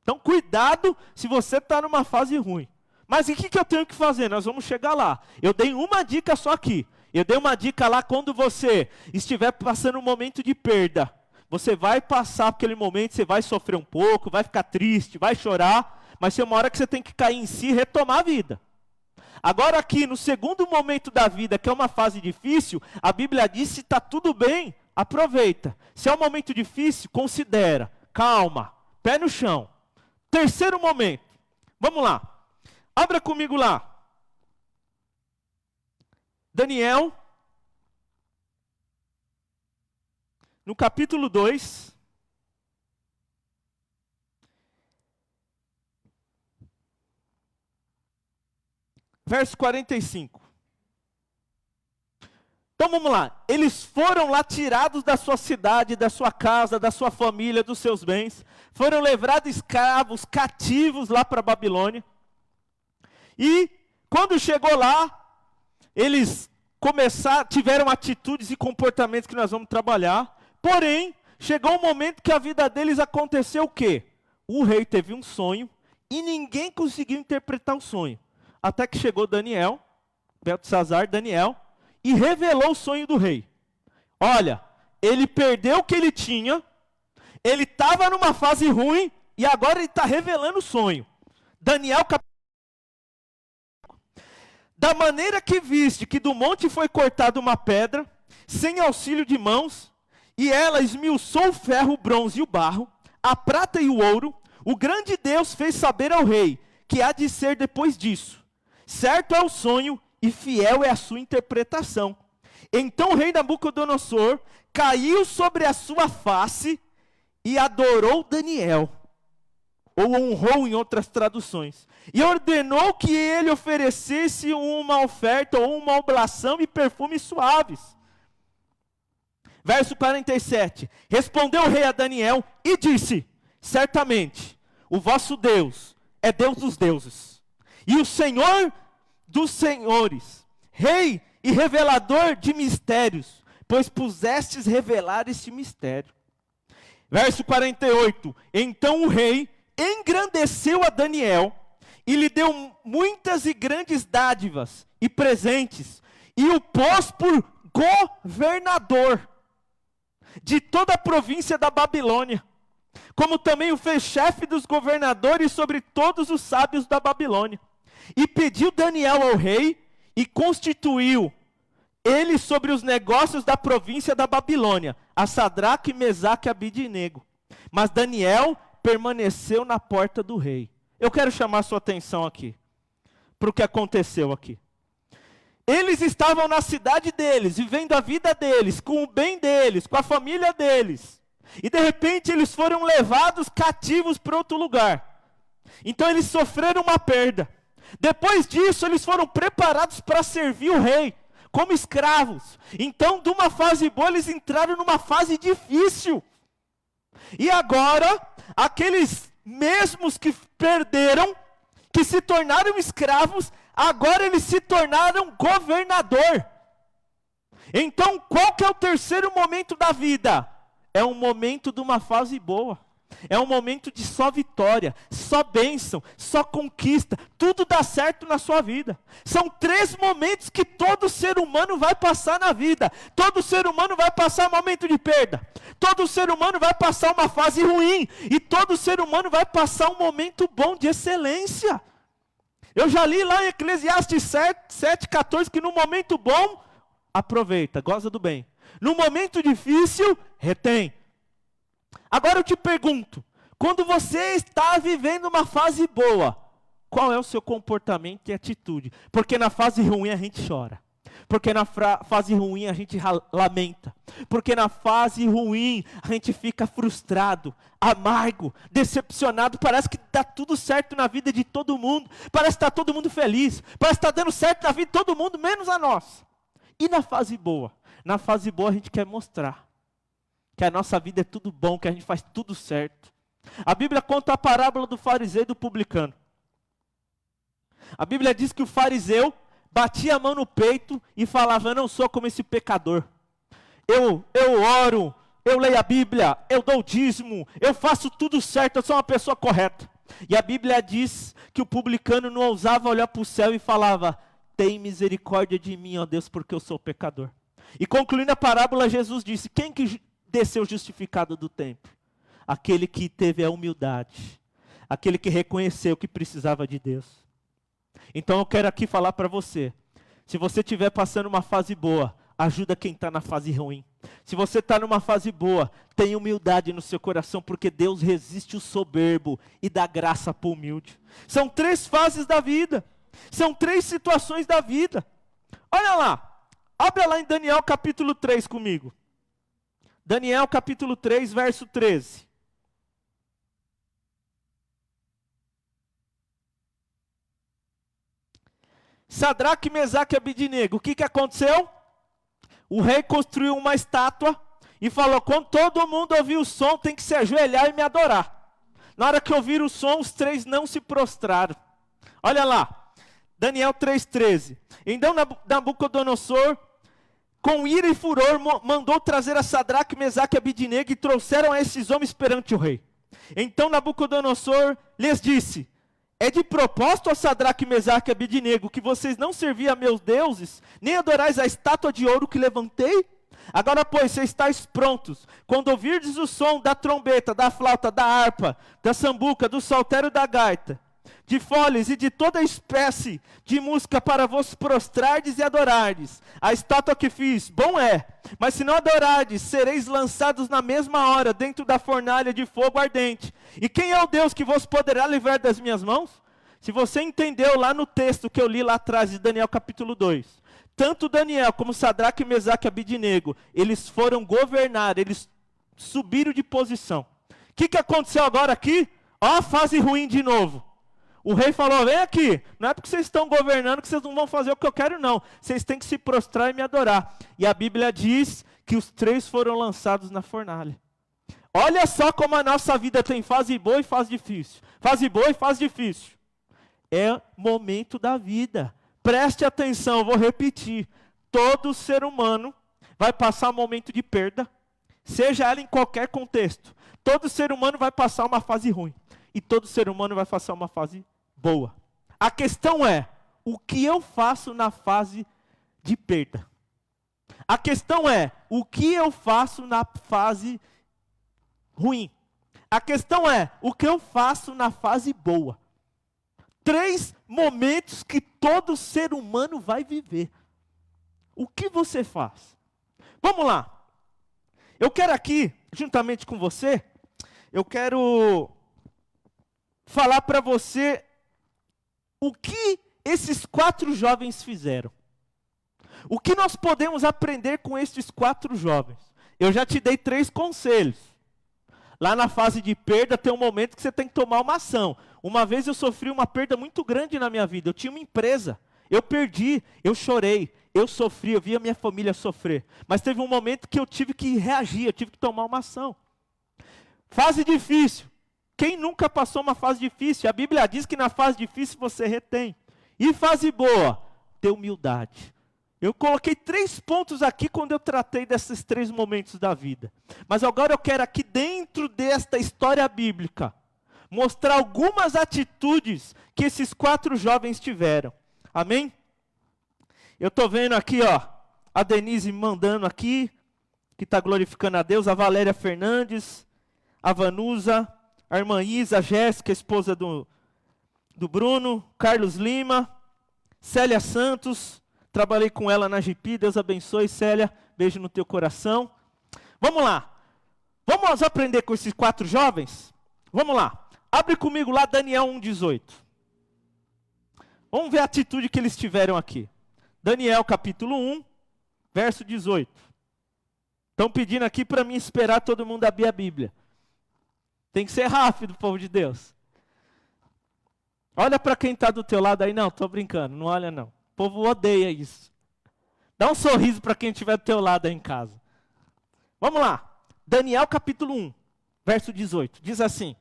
Então cuidado se você está numa fase ruim. Mas o que eu tenho que fazer? Nós vamos chegar lá. Eu dei uma dica só aqui. Eu dei uma dica lá quando você estiver passando um momento de perda. Você vai passar por aquele momento, você vai sofrer um pouco, vai ficar triste, vai chorar. Mas tem uma hora que você tem que cair em si e retomar a vida. Agora aqui, no segundo momento da vida, que é uma fase difícil, a Bíblia diz: se está tudo bem, aproveita. Se é um momento difícil, considera. Calma, pé no chão. Terceiro momento, vamos lá. Abra comigo lá. Daniel, no capítulo 2. Verso 45. Então vamos lá. Eles foram lá tirados da sua cidade, da sua casa, da sua família, dos seus bens. Foram levados escravos, cativos lá para a Babilônia. E quando chegou lá, eles tiveram atitudes e comportamentos que nós vamos trabalhar. Porém, chegou um momento que a vida deles aconteceu o quê? O rei teve um sonho e ninguém conseguiu interpretar o sonho. Até que chegou Daniel, Beltesazar, Daniel, e revelou o sonho do rei. Olha, ele perdeu o que ele tinha, ele estava numa fase ruim, e agora ele está revelando o sonho. Daniel, da maneira que viste que do monte foi cortada uma pedra, sem auxílio de mãos, e ela esmiuçou o ferro, o bronze e o barro, a prata e o ouro, o grande Deus fez saber ao rei que há de ser depois disso. Certo é o sonho e fiel é a sua interpretação. Então o rei Nabucodonosor caiu sobre a sua face e adorou Daniel, ou honrou em outras traduções, e ordenou que ele oferecesse uma oferta ou uma oblação e perfumes suaves. Verso 47, respondeu o rei a Daniel e disse: certamente o vosso Deus é Deus dos deuses, e o Senhor dos senhores, rei e revelador de mistérios, pois pusestes revelar este mistério. Verso 48, então o rei engrandeceu a Daniel, e lhe deu muitas e grandes dádivas e presentes, e o pôs por governador de toda a província da Babilônia, como também o fez chefe dos governadores sobre todos os sábios da Babilônia. E pediu Daniel ao rei, e constituiu ele sobre os negócios da província da Babilônia, a Sadraque, Mesaque e Abidnego. Mas Daniel permaneceu na porta do rei. Eu quero chamar a sua atenção aqui, para o que aconteceu aqui. Eles estavam na cidade deles, vivendo a vida deles, com o bem deles, com a família deles. E de repente eles foram levados cativos para outro lugar. Então eles sofreram uma perda. Depois disso eles foram preparados para servir o rei, como escravos. Então de uma fase boa eles entraram numa fase difícil. E agora, aqueles mesmos que perderam, que se tornaram escravos, agora eles se tornaram governador. Então, qual que é o terceiro momento da vida? É um momento de uma fase boa. É um momento de só vitória, só bênção, só conquista. Tudo dá certo na sua vida. São 3 momentos que todo ser humano vai passar na vida. Todo ser humano vai passar um momento de perda. Todo ser humano vai passar uma fase ruim. E todo ser humano vai passar um momento bom de excelência. Eu já li lá em Eclesiastes 7:14 que no momento bom, aproveita, goza do bem. No momento difícil, retém. Agora eu te pergunto, quando você está vivendo uma fase boa, qual é o seu comportamento e atitude? Porque na fase ruim a gente chora. Porque na fase ruim a gente lamenta. Porque na fase ruim a gente fica frustrado, amargo, decepcionado. Parece que está tudo certo na vida de todo mundo. Parece que está todo mundo feliz. Parece que está dando certo na vida de todo mundo, menos a nossa. E na fase boa? Na fase boa a gente quer mostrar que a nossa vida é tudo bom, que a gente faz tudo certo. A Bíblia conta a parábola do fariseu e do publicano. A Bíblia diz que o fariseu batia a mão no peito e falava: eu não sou como esse pecador. Eu oro, eu leio a Bíblia, eu dou o dízimo, eu faço tudo certo, eu sou uma pessoa correta. E a Bíblia diz que o publicano não ousava olhar para o céu e falava: tem misericórdia de mim, ó Deus, porque eu sou pecador. E concluindo a parábola, Jesus disse: quem que desceu justificado do templo? Aquele que teve a humildade, aquele que reconheceu que precisava de Deus. Então eu quero aqui falar para você, se você estiver passando uma fase boa, ajuda quem está na fase ruim. Se você está numa fase boa, tenha humildade no seu coração, porque Deus resiste o soberbo e dá graça para o humilde. São 3 fases da vida, são 3 situações da vida. Olha lá, abre lá em Daniel capítulo 3 comigo. Daniel capítulo 3, verso 13. Sadraque, Mesaque e Abidnego, o que aconteceu? O rei construiu uma estátua e falou, quando todo mundo ouvir o som, tem que se ajoelhar e me adorar. Na hora que ouvir o som, os 3 não se prostraram. Olha lá, Daniel 3,13. Então Nabucodonosor, com ira e furor, mandou trazer a Sadraque, Mesaque e Abidnego e trouxeram a esses homens perante o rei. Então Nabucodonosor lhes disse, é de propósito, ó Sadraque, Mesaque e Abidnego, que vocês não serviam a meus deuses, nem adorais a estátua de ouro que levantei? Agora, pois, vocês estáis prontos, quando ouvirdes o som da trombeta, da flauta, da harpa, da sambuca, do saltério e da gaita, de foles e de toda espécie de música para vos prostrardes e adorardes. A estátua que fiz, bom é, mas se não adorardes, sereis lançados na mesma hora dentro da fornalha de fogo ardente. E quem é o Deus que vos poderá livrar das minhas mãos? Se você entendeu lá no texto que eu li lá atrás de Daniel capítulo 2, tanto Daniel como Sadraque, Mesaque e Abidnego, eles foram governar, eles subiram de posição. O que aconteceu agora aqui? Ó a fase ruim de novo. O rei falou, vem aqui, não é porque vocês estão governando que vocês não vão fazer o que eu quero não. Vocês têm que se prostrar e me adorar. E a Bíblia diz que os 3 foram lançados na fornalha. Olha só como a nossa vida tem fase boa e fase difícil. Fase boa e fase difícil. É momento da vida. Preste atenção, eu vou repetir. Todo ser humano vai passar um momento de perda, seja ela em qualquer contexto. Todo ser humano vai passar uma fase ruim. E todo ser humano vai passar uma fase boa. A questão é, o que eu faço na fase de perda? A questão é, o que eu faço na fase ruim? A questão é, o que eu faço na fase boa? 3 momentos que todo ser humano vai viver. O que você faz? Vamos lá. Eu quero aqui, juntamente com você, eu quero falar para você o que esses 4 jovens fizeram. O que nós podemos aprender com esses 4 jovens? Eu já te dei 3 conselhos. Lá na fase de perda tem um momento que você tem que tomar uma ação. Uma vez eu sofri uma perda muito grande na minha vida. Eu tinha uma empresa, eu perdi, eu chorei, eu sofri, eu vi a minha família sofrer. Mas teve um momento que eu tive que reagir, eu tive que tomar uma ação. Fase difícil. Quem nunca passou uma fase difícil? A Bíblia diz que na fase difícil você retém. E fase boa? Ter humildade. Eu coloquei 3 pontos aqui quando eu tratei desses 3 momentos da vida. Mas agora eu quero aqui dentro desta história bíblica, mostrar algumas atitudes que esses 4 jovens tiveram. Amém? Eu estou vendo aqui, ó, a Denise me mandando aqui, que está glorificando a Deus, a Valéria Fernandes, a Vanusa, a irmã Isa, a Jéssica, esposa do Bruno, Carlos Lima, Célia Santos, trabalhei com ela na GP, Deus abençoe, Célia, beijo no teu coração. Vamos lá, vamos aprender com esses 4 jovens? Vamos lá, abre comigo lá Daniel 1,18. Vamos ver a atitude que eles tiveram aqui. Daniel capítulo 1, verso 18. Estão pedindo aqui para mim esperar todo mundo abrir a Bíblia. Tem que ser rápido, povo de Deus. Olha para quem está do teu lado aí. Não, estou brincando, não olha não. O povo odeia isso. Dá um sorriso para quem estiver do teu lado aí em casa. Vamos lá. Daniel capítulo 1, verso 18. Diz assim.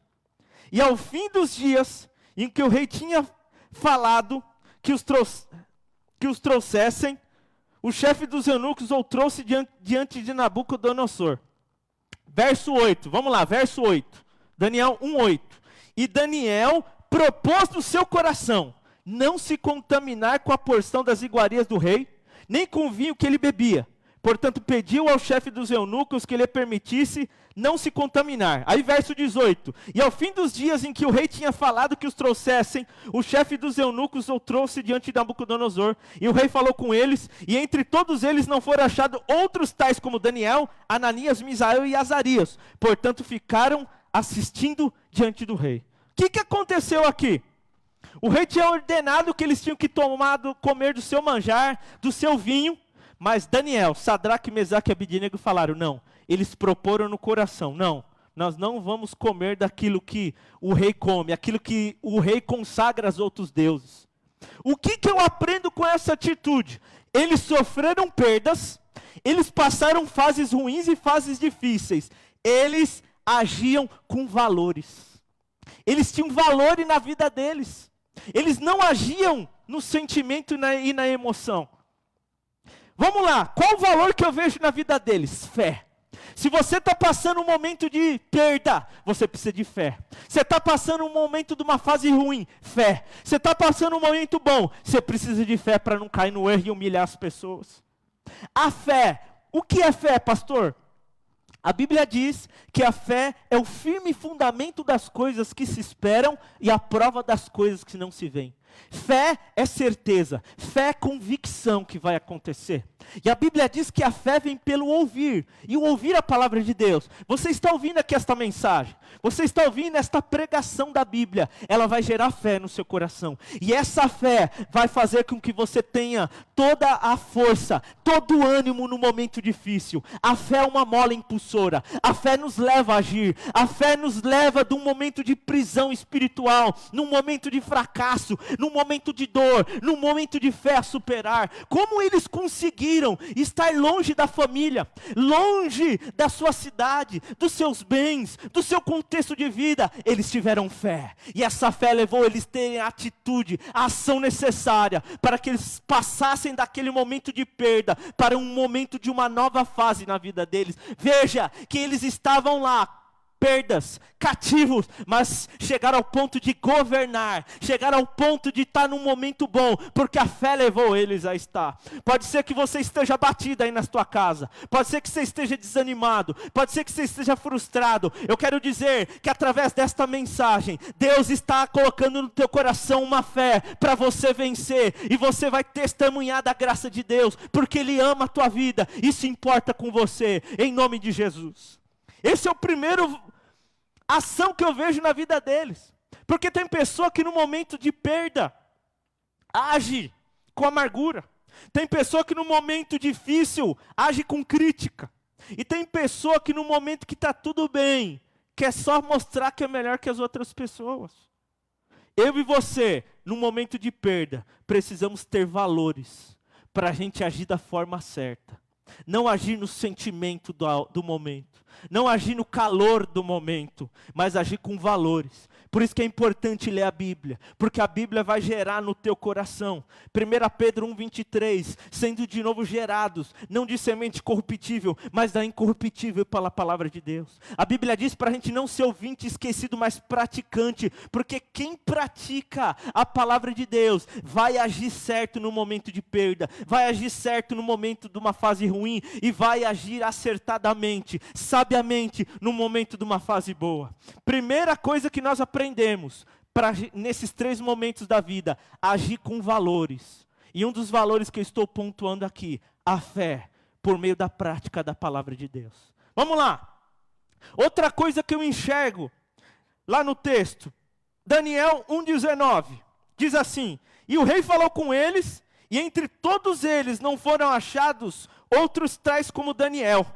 E ao fim dos dias em que o rei tinha falado que os trouxessem, o chefe dos eunucos o trouxe diante de Nabucodonosor. Verso 8. Vamos lá, verso 8. Daniel 1:8. E Daniel propôs no seu coração não se contaminar com a porção das iguarias do rei, nem com o vinho que ele bebia, Portanto, pediu ao chefe dos eunucos que lhe permitisse não se contaminar. Aí verso 18. E ao fim dos dias em que o rei tinha falado que os trouxessem, o chefe dos eunucos o trouxe diante de Nabucodonosor. E o rei falou com eles, e entre todos eles não foram achados outros tais como Daniel, Ananias, Misael e Azarias. Portanto, ficaram assistindo diante do rei. O que aconteceu aqui? O rei tinha ordenado que eles tinham que comer do seu manjar, do seu vinho, mas Daniel, Sadraque, Mesaque e Abidnego falaram, não, eles proporam no coração, não, nós não vamos comer daquilo que o rei come, aquilo que o rei consagra aos outros deuses. O que eu aprendo com essa atitude? Eles sofreram perdas, eles passaram fases ruins e fases difíceis, eles agiam com valores, eles tinham valor na vida deles, eles não agiam no sentimento e na emoção. Vamos lá, qual o valor que eu vejo na vida deles? Fé. Se você está passando um momento de perda, você precisa de fé. Você está passando um momento de uma fase ruim, fé. Você está passando um momento bom, você precisa de fé para não cair no erro e humilhar as pessoas. A fé, o que é fé, pastor? A Bíblia diz que a fé é o firme fundamento das coisas que se esperam e a prova das coisas que não se veem. Fé é certeza, fé é convicção que vai acontecer. E a Bíblia diz que a fé vem pelo ouvir, e o ouvir a palavra de Deus. Você está ouvindo aqui esta mensagem, você está ouvindo esta pregação da Bíblia, ela vai gerar fé no seu coração. E essa fé vai fazer com que você tenha toda a força, todo o ânimo no momento difícil. A fé é uma mola impulsora, a fé nos leva a agir, a fé nos leva de um momento de prisão espiritual, num momento de fracasso, num momento de dor, num momento de fé a superar. Como eles conseguiram estar longe da família, longe da sua cidade, dos seus bens, do seu contexto de vida? Eles tiveram fé, e essa fé levou eles a terem a atitude, a ação necessária, para que eles passassem daquele momento de perda, para um momento de uma nova fase na vida deles. Veja que eles estavam lá, perdas, cativos, mas chegaram ao ponto de governar, chegaram ao ponto de estar num momento bom, porque a fé levou eles a estar. Pode ser que você esteja abatido aí na sua casa, pode ser que você esteja desanimado, pode ser que você esteja frustrado. Eu quero dizer que através desta mensagem, Deus está colocando no teu coração uma fé para você vencer, e você vai testemunhar da graça de Deus, porque Ele ama a tua vida, isso importa com você, em nome de Jesus. Esse é o primeiro ação que eu vejo na vida deles. Porque tem pessoa que no momento de perda age com amargura. Tem pessoa que no momento difícil age com crítica. E tem pessoa que no momento que está tudo bem, quer só mostrar que é melhor que as outras pessoas. Eu e você, no momento de perda, precisamos ter valores para a gente agir da forma certa. Não agir no sentimento do momento, não agir no calor do momento, mas agir com valores. Por isso que é importante ler a Bíblia, porque a Bíblia vai gerar no teu coração. 1 Pedro 1,23, sendo de novo gerados, não de semente corruptível, mas da incorruptível pela palavra de Deus. A Bíblia diz para a gente não ser ouvinte esquecido, mas praticante, porque quem pratica a palavra de Deus vai agir certo no momento de perda, vai agir certo no momento de uma fase ruim, e vai agir acertadamente, sabiamente, no momento de uma fase boa. Primeira coisa que nós aprendemos nesses 3 momentos da vida, agir com valores. E um dos valores que eu estou pontuando aqui, a fé, por meio da prática da palavra de Deus. Vamos lá. Outra coisa que eu enxergo, lá no texto, Daniel 1,19, diz assim: e o rei falou com eles, e entre todos eles não foram achados outros tais como Daniel,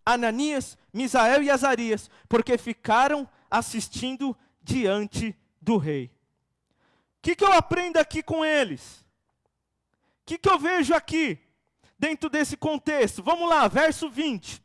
Ananias, Misael e Azarias, porque ficaram assistindo diante do rei. O que eu aprendo aqui com eles? O que eu vejo aqui, dentro desse contexto? Vamos lá, verso 20.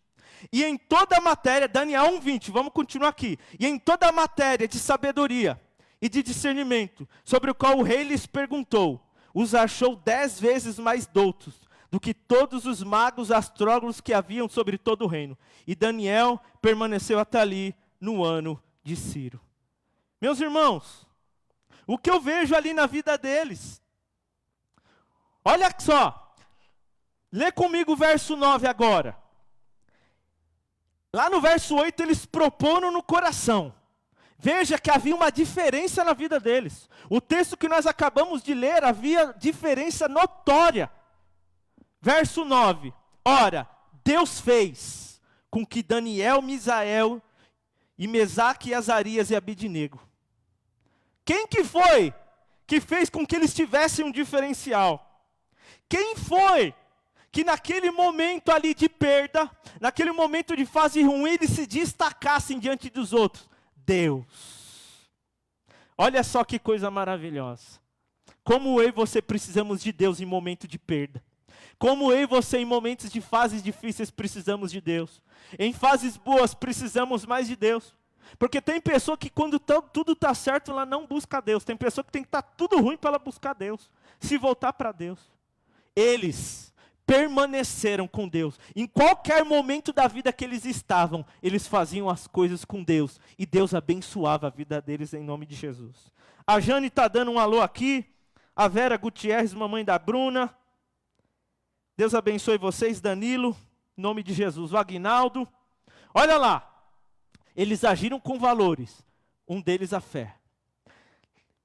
E em toda a matéria, Daniel 1,20, vamos continuar aqui. E em toda a matéria de sabedoria e de discernimento, sobre o qual o rei lhes perguntou, os achou 10 vezes mais doutos do que todos os magos astrólogos que haviam sobre todo o reino. E Daniel permaneceu até ali no ano de Ciro. Meus irmãos, o que eu vejo ali na vida deles? Olha só, Lê comigo o verso 9 agora. Lá no verso 8 eles proporam no coração. Veja que havia uma diferença na vida deles. O texto que nós acabamos de ler, havia diferença notória. Verso 9. Ora, Deus fez com que Daniel, Misael e Mesaque e Azarias e Abidnego. Quem que foi que fez com que eles tivessem um diferencial? Quem foi que naquele momento ali de perda, naquele momento de fase ruim, eles se destacassem diante dos outros? Deus. Olha só que coisa maravilhosa. Como eu e você precisamos de Deus em momento de perda. Como eu e você em momentos de fases difíceis precisamos de Deus. Em fases boas precisamos mais de Deus. Porque tem pessoa que quando tudo está certo, ela não busca Deus. Tem pessoa que tem que estar tudo ruim para ela buscar Deus. Se voltar para Deus. Eles permaneceram com Deus. Em qualquer momento da vida que eles estavam, eles faziam as coisas com Deus. E Deus abençoava a vida deles em nome de Jesus. A Jane está dando um alô aqui. A Vera Gutierrez, mamãe da Bruna. Deus abençoe vocês, Danilo, em nome de Jesus. O Aguinaldo. Olha lá. Eles agiram com valores. Um deles a fé.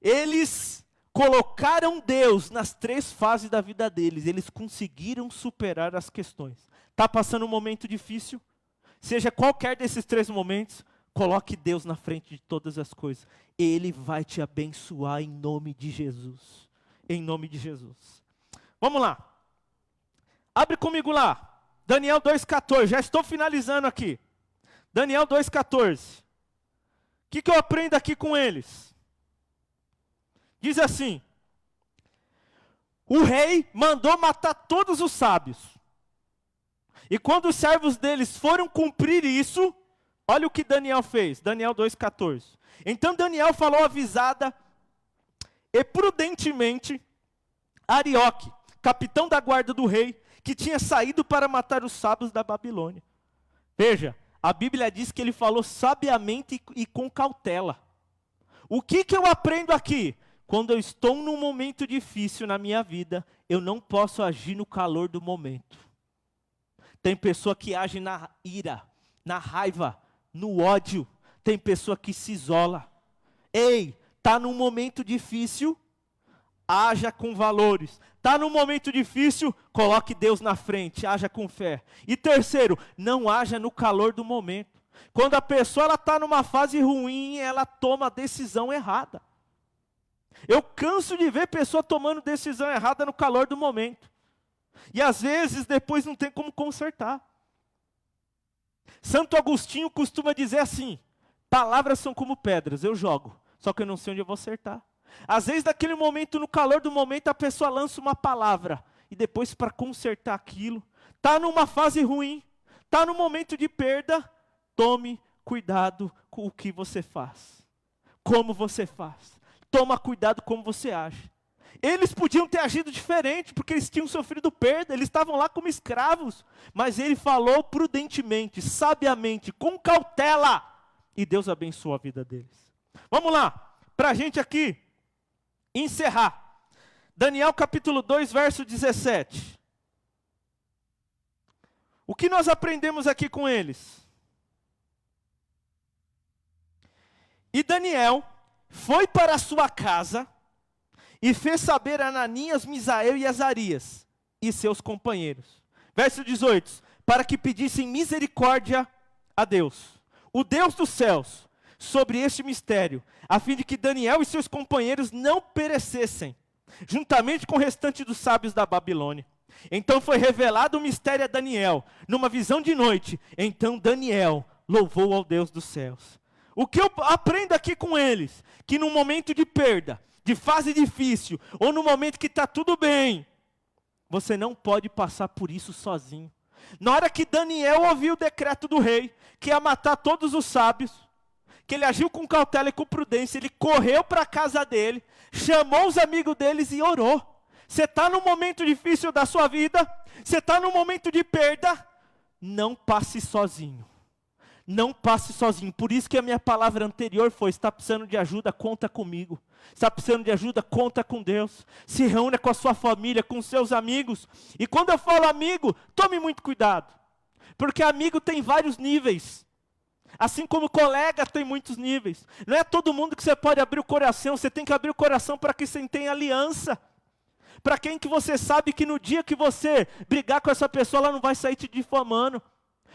Eles colocaram Deus nas 3 fases da vida deles. Eles conseguiram superar as questões. Está passando um momento difícil? Seja qualquer desses 3 momentos, coloque Deus na frente de todas as coisas. Ele vai te abençoar em nome de Jesus. Em nome de Jesus. Vamos lá. Abre comigo lá. Daniel 2,14. Já estou finalizando aqui. Daniel 2,14. O que eu aprendo aqui com eles? Diz assim. O rei mandou matar todos os sábios. E quando os servos deles foram cumprir isso, olha o que Daniel fez. Daniel 2,14. Então Daniel falou avisada e prudentemente a Arioque, capitão da guarda do rei, que tinha saído para matar os sábios da Babilônia. Veja, a Bíblia diz que ele falou sabiamente e com cautela. O que eu aprendo aqui? Quando eu estou num momento difícil na minha vida, eu não posso agir no calor do momento. Tem pessoa que age na ira, na raiva, no ódio. Tem pessoa que se isola. Ei, está num momento difícil? Haja com valores. Está num momento difícil? Coloque Deus na frente, haja com fé. E terceiro, não haja no calor do momento. Quando a pessoa está numa fase ruim, ela toma a decisão errada. Eu canso de ver pessoa tomando decisão errada no calor do momento. E às vezes depois não tem como consertar. Santo Agostinho costuma dizer assim, palavras são como pedras, eu jogo, só que eu não sei onde eu vou acertar. Às vezes naquele momento, no calor do momento, a pessoa lança uma palavra. E depois para consertar aquilo, está numa fase ruim, está num momento de perda, tome cuidado com o que você faz. Como você faz. Toma cuidado como você age. Eles podiam ter agido diferente, porque eles tinham sofrido perda, eles estavam lá como escravos. Mas ele falou prudentemente, sabiamente, com cautela. E Deus abençoou a vida deles. Vamos lá, para a gente aqui encerrar. Daniel capítulo 2, verso 17. O que nós aprendemos aqui com eles? E Daniel foi para a sua casa e fez saber a Ananias, Misael e Azarias e seus companheiros. Verso 18. Para que pedissem misericórdia a Deus, o Deus dos céus, sobre este mistério, a fim de que Daniel e seus companheiros não perecessem, juntamente com o restante dos sábios da Babilônia. Então foi revelado o mistério a Daniel, numa visão de noite. Então Daniel louvou ao Deus dos céus. O que eu aprendo aqui com eles? Que num momento de perda, de fase difícil, ou no momento que está tudo bem, você não pode passar por isso sozinho. Na hora que Daniel ouviu o decreto do rei, que ia matar todos os sábios, que ele agiu com cautela e com prudência, ele correu para a casa dele, chamou os amigos deles e orou. Você está num momento difícil da sua vida, você está num momento de perda, não passe sozinho. Não passe sozinho. Por isso que a minha palavra anterior foi: está precisando de ajuda, conta comigo. Está precisando de ajuda, conta com Deus. Se reúna com a sua família, com seus amigos. E quando eu falo amigo, tome muito cuidado. Porque amigo tem vários níveis. Assim como colega tem muitos níveis. Não é todo mundo que você pode abrir o coração. Você tem que abrir o coração para que você tenha aliança. Para quem que você sabe que no dia que você brigar com essa pessoa, ela não vai sair te difamando.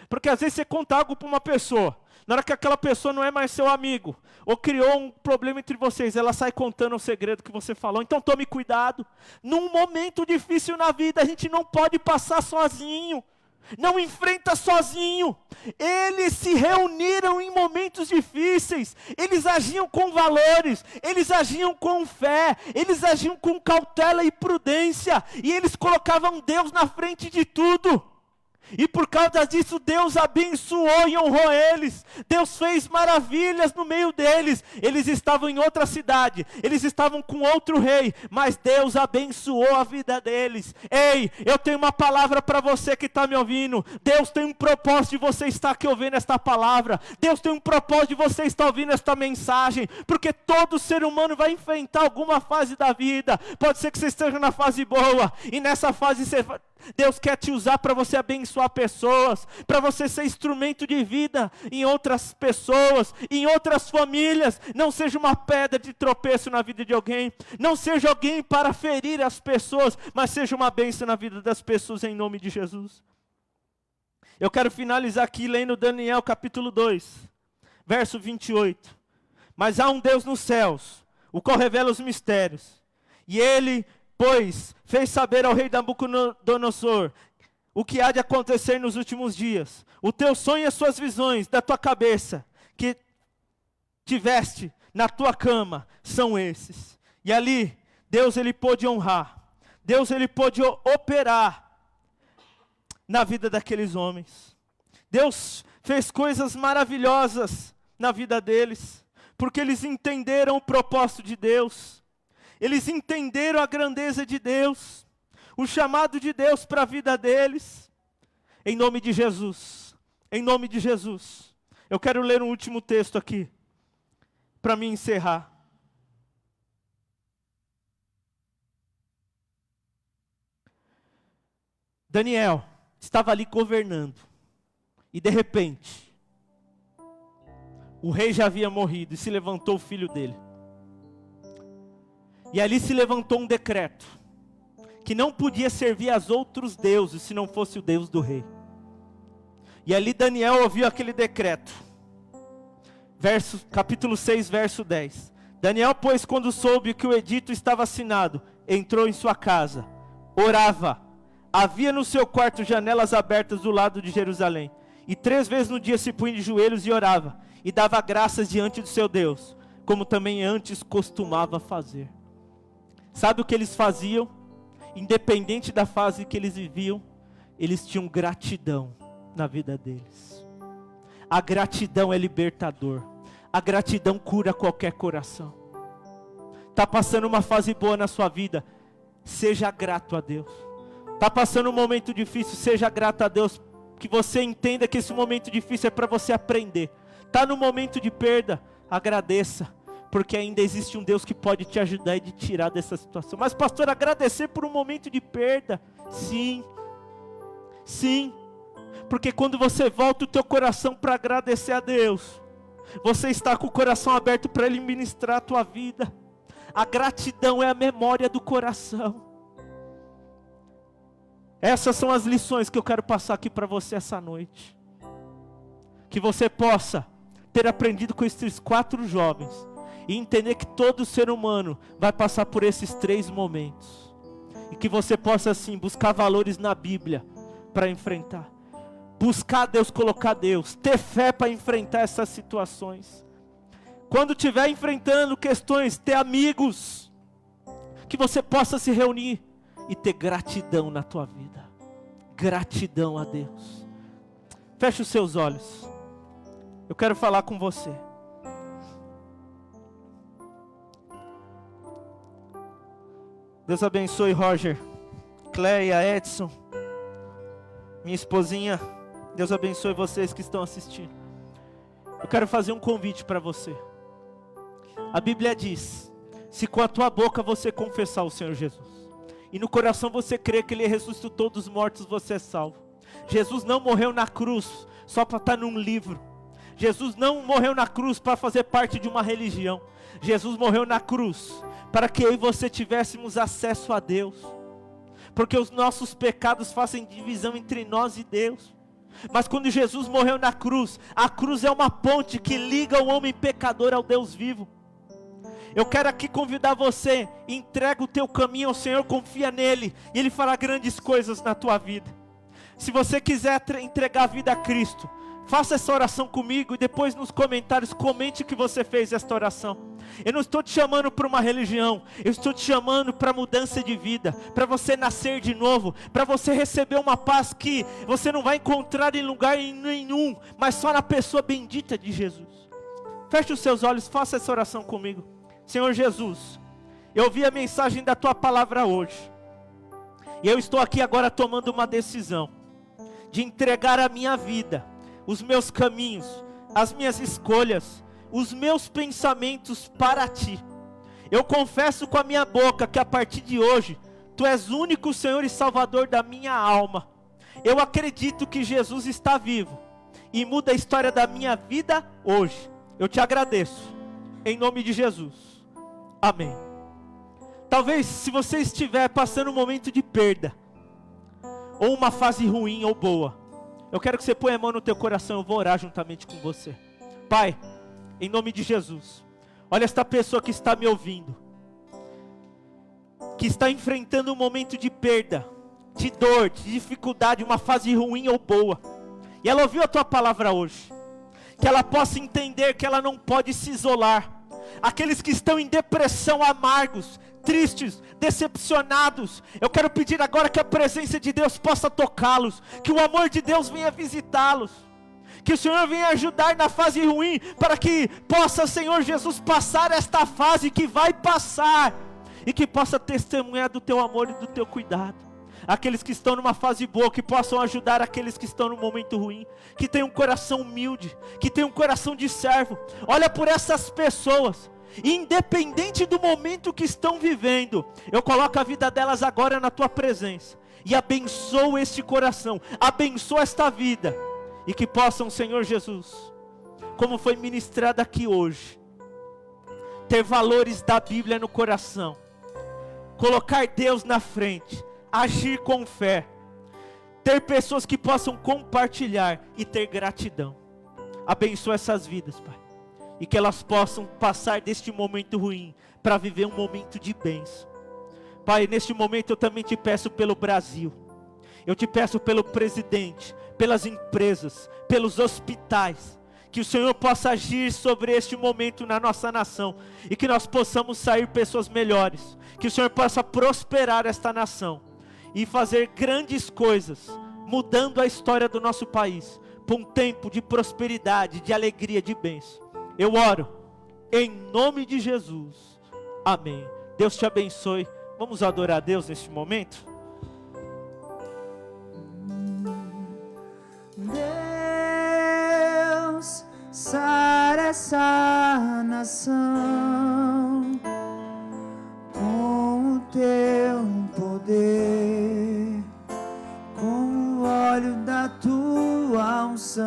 Porque às vezes você conta algo para uma pessoa, na hora que aquela pessoa não é mais seu amigo, ou criou um problema entre vocês, ela sai contando o segredo que você falou. Então tome cuidado. Num momento difícil na vida, a gente não pode passar sozinho. Não enfrenta sozinho. Eles se reuniram em momentos difíceis. Eles agiam com valores. Eles agiam com fé. Eles agiam com cautela e prudência. E eles colocavam Deus na frente de tudo. E por causa disso Deus abençoou e honrou eles. Deus fez maravilhas no meio deles. Eles estavam em outra cidade, eles estavam com outro rei, mas Deus abençoou a vida deles. Ei, eu tenho uma palavra para você que está me ouvindo. Deus tem um propósito de você estar aqui ouvindo esta palavra. Deus tem um propósito de você estar ouvindo esta mensagem. Porque todo ser humano vai enfrentar alguma fase da vida. Pode ser que você esteja na fase boa, e nessa fase Deus quer te usar para você abençoar pessoas, para você ser instrumento de vida em outras pessoas, em outras famílias. Não seja uma pedra de tropeço na vida de alguém, não seja alguém para ferir as pessoas, mas seja uma bênção na vida das pessoas, em nome de Jesus. Eu quero finalizar aqui lendo Daniel capítulo 2, verso 28. Mas há um Deus nos céus, o qual revela os mistérios, e ele, pois, fez saber ao rei Nabucodonosor o que há de acontecer nos últimos dias. O teu sonho e as suas visões da tua cabeça, que tiveste na tua cama, são esses. E ali, Deus ele pôde honrar. Deus ele pôde operar na vida daqueles homens. Deus fez coisas maravilhosas na vida deles, porque eles entenderam o propósito de Deus. Eles entenderam a grandeza de Deus, o chamado de Deus para a vida deles. Em nome de Jesus, em nome de Jesus. Eu quero ler um último texto aqui, para me encerrar. Daniel estava ali governando, e de repente, o rei já havia morrido, e se levantou o filho dele. E ali se levantou um decreto, que não podia servir aos outros deuses, se não fosse o Deus do rei. E ali Daniel ouviu aquele decreto. Capítulo 6, verso 10. Daniel, pois, quando soube que o edito estava assinado, entrou em sua casa, orava. Havia no seu quarto janelas abertas do lado de Jerusalém. E 3 vezes no dia se punha de joelhos e orava, e dava graças diante do seu Deus, como também antes costumava fazer. Sabe o que eles faziam? Independente da fase que eles viviam, eles tinham gratidão na vida deles. A gratidão é libertador. A gratidão cura qualquer coração. Está passando uma fase boa na sua vida, seja grato a Deus. Está passando um momento difícil, seja grato a Deus. Que você entenda que esse momento difícil é para você aprender. Está no momento de perda, agradeça. Porque ainda existe um Deus que pode te ajudar e te tirar dessa situação. Mas pastor, agradecer por um momento de perda? Sim, sim. Porque quando você volta o teu coração para agradecer a Deus, você está com o coração aberto para Ele ministrar a tua vida. A gratidão é a memória do coração. Essas são as lições que eu quero passar aqui para você essa noite. Que você possa ter aprendido com esses 4 jovens. E entender que todo ser humano vai passar por esses 3 momentos. E que você possa assim buscar valores na Bíblia para enfrentar. Buscar Deus, colocar Deus. Ter fé para enfrentar essas situações. Quando estiver enfrentando questões, ter amigos. Que você possa se reunir e ter gratidão na tua vida. Gratidão a Deus. Feche os seus olhos. Eu quero falar com você. Deus abençoe Roger, Cleia, Edson, minha esposinha. Deus abençoe vocês que estão assistindo. Eu quero fazer um convite para você. A Bíblia diz: se com a tua boca você confessar o Senhor Jesus, e no coração você crer que Ele ressuscitou dos mortos, você é salvo. Jesus não morreu na cruz só para estar num livro. Jesus não morreu na cruz para fazer parte de uma religião. Jesus morreu na cruz para que eu e você tivéssemos acesso a Deus. Porque os nossos pecados fazem divisão entre nós e Deus. Mas quando Jesus morreu na cruz, a cruz é uma ponte que liga o homem pecador ao Deus vivo. Eu quero aqui convidar você: entrega o teu caminho ao Senhor, confia nele, e Ele fará grandes coisas na tua vida. Se você quiser entregar a vida a Cristo, faça essa oração comigo, e depois nos comentários comente que você fez esta oração. Eu não estou te chamando para uma religião, eu estou te chamando para mudança de vida, para você nascer de novo, para você receber uma paz que você não vai encontrar em lugar nenhum, mas só na pessoa bendita de Jesus. Feche os seus olhos, faça essa oração comigo. Senhor Jesus, eu ouvi a mensagem da tua palavra hoje, e eu estou aqui agora tomando uma decisão de entregar a minha vida, os meus caminhos, as minhas escolhas, os meus pensamentos para ti. Eu confesso com a minha boca que a partir de hoje tu és o único Senhor e Salvador da minha alma. Eu acredito que Jesus está vivo e muda a história da minha vida hoje. Eu te agradeço, em nome de Jesus, amém. Talvez, se você estiver passando um momento de perda, ou uma fase ruim ou boa, eu quero que você ponha a mão no teu coração. Eu vou orar juntamente com você. Pai, em nome de Jesus, olha esta pessoa que está me ouvindo, que está enfrentando um momento de perda, de dor, de dificuldade, uma fase ruim ou boa, e ela ouviu a tua palavra hoje, que ela possa entender que ela não pode se isolar. Aqueles que estão em depressão, amargos, tristes, decepcionados, eu quero pedir agora que a presença de Deus possa tocá-los, que o amor de Deus venha visitá-los, que o Senhor venha ajudar na fase ruim, para que possa, Senhor Jesus, passar esta fase que vai passar, e que possa testemunhar do teu amor e do teu cuidado. Aqueles que estão numa fase boa, que possam ajudar aqueles que estão num momento ruim, que tenham um coração humilde, que tenham um coração de servo. Olha por essas pessoas, independente do momento que estão vivendo, eu coloco a vida delas agora na tua presença, e abençoo este coração, abençoo esta vida, e que possam, Senhor Jesus, como foi ministrado aqui hoje, ter valores da Bíblia no coração, colocar Deus na frente, agir com fé, ter pessoas que possam compartilhar e ter gratidão. Abençoa essas vidas, Pai, e que elas possam passar deste momento ruim para viver um momento de bênção. Pai, neste momento eu também te peço pelo Brasil, eu te peço pelo presidente, pelas empresas, pelos hospitais, que o Senhor possa agir sobre este momento na nossa nação, e que nós possamos sair pessoas melhores, que o Senhor possa prosperar esta nação, e fazer grandes coisas, mudando a história do nosso país, para um tempo de prosperidade, de alegria, de bênção. Eu oro, em nome de Jesus, amém. Deus te abençoe. Vamos adorar a Deus neste momento? Deus, sara essa nação com o teu poder, com o óleo da tua unção.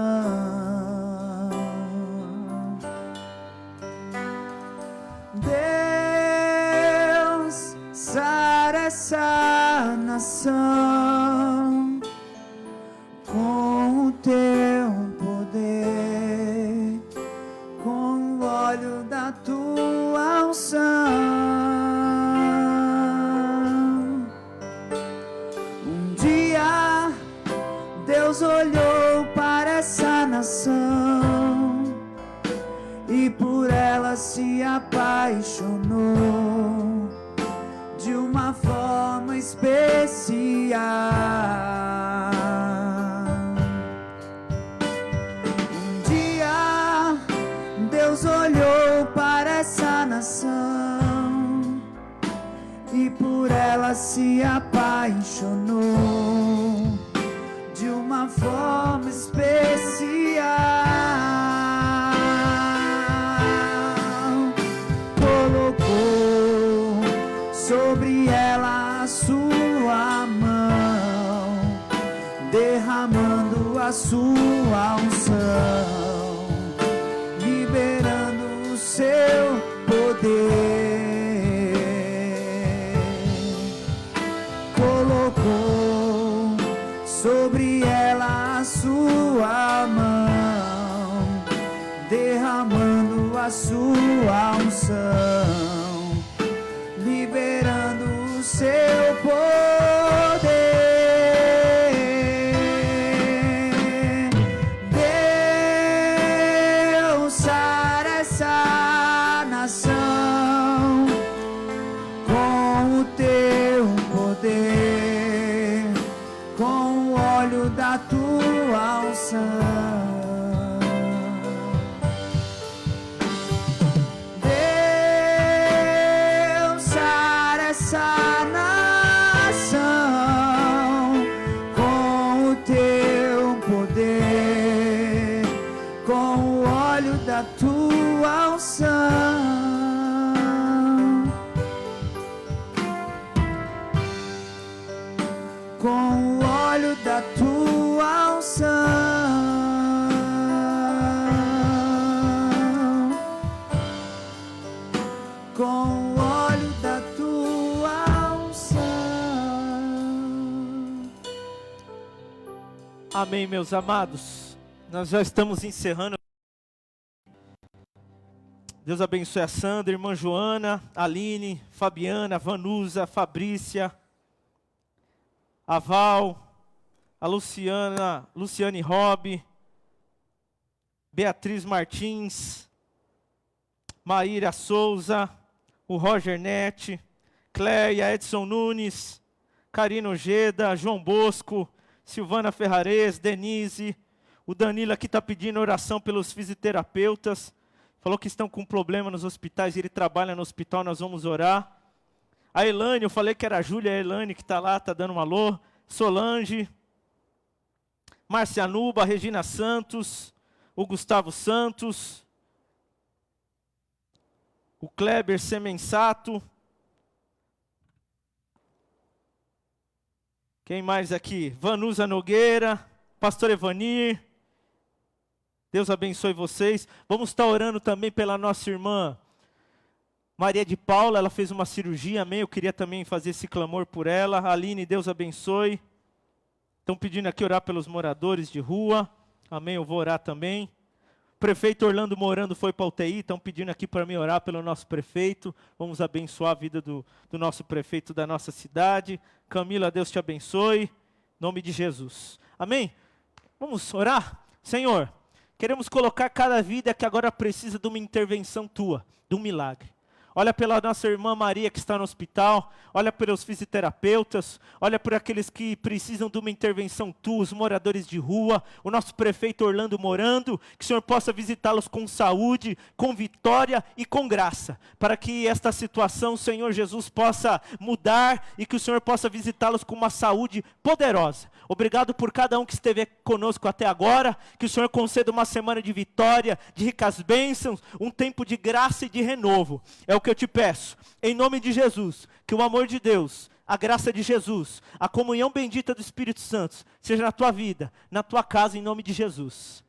Deus, sara essa nação com o teu poder, com o óleo da tua unção. Um dia Deus olhou para essa nação e por ela se apaixonou de uma forma especial. Um dia Deus olhou para essa nação e por ela se apaixonou de uma forma especial. sua mão, derramando a sua unção, liberando o seu poder. Colocou sobre ela a sua mão, derramando a sua unção, liberando o seu poder. Deus, sara essa nação com o teu poder, com o óleo da tua unção. Deus, sara essa nação com o teu poder, com o óleo da tua unção. Com o óleo da tua unção, com o óleo da tua unção. Amém, meus amados. Nós já estamos encerrando. Deus abençoe a Sandra, irmã Joana, Aline, Fabiana, Vanusa, Fabrícia, a Val, a Luciana, Luciane Robb, Beatriz Martins, Maíra Souza, o Roger Nete, Cléia, Edson Nunes, Karina Ojeda, João Bosco, Silvana Ferrares, Denise, o Danilo aqui está pedindo oração pelos fisioterapeutas, falou que estão com problema nos hospitais, ele trabalha no hospital, nós vamos orar. A Elane, eu falei que era a Júlia, a Elane que está lá, está dando um alô. Solange, Márcia Nuba, Regina Santos, o Gustavo Santos, o Kleber Semensato. Quem mais aqui? Vanusa Nogueira, Pastor Evanir. Deus abençoe vocês. Vamos estar orando também pela nossa irmã Maria de Paula, ela fez uma cirurgia, amém? Eu queria também fazer esse clamor por ela. Aline, Deus abençoe. Estão pedindo aqui orar pelos moradores de rua, amém? Eu vou orar também. O prefeito Orlando Morando foi para a UTI, estão pedindo aqui para mim orar pelo nosso prefeito. Vamos abençoar a vida do nosso prefeito da nossa cidade. Camila, Deus te abençoe. Em nome de Jesus. Amém? Vamos orar? Senhor, queremos colocar cada vida que agora precisa de uma intervenção tua, de um milagre. Olha pela nossa irmã Maria que está no hospital, olha pelos fisioterapeutas, olha por aqueles que precisam de uma intervenção tua, os moradores de rua, o nosso prefeito Orlando Morando, que o Senhor possa visitá-los com saúde, com vitória e com graça, para que esta situação, Senhor Jesus, possa mudar e que o Senhor possa visitá-los com uma saúde poderosa. Obrigado por cada um que esteve conosco até agora, que o Senhor conceda uma semana de vitória, de ricas bênçãos, um tempo de graça e de renovo. É o que eu te peço, em nome de Jesus, que o amor de Deus, a graça de Jesus, a comunhão bendita do Espírito Santo, seja na tua vida, na tua casa, em nome de Jesus.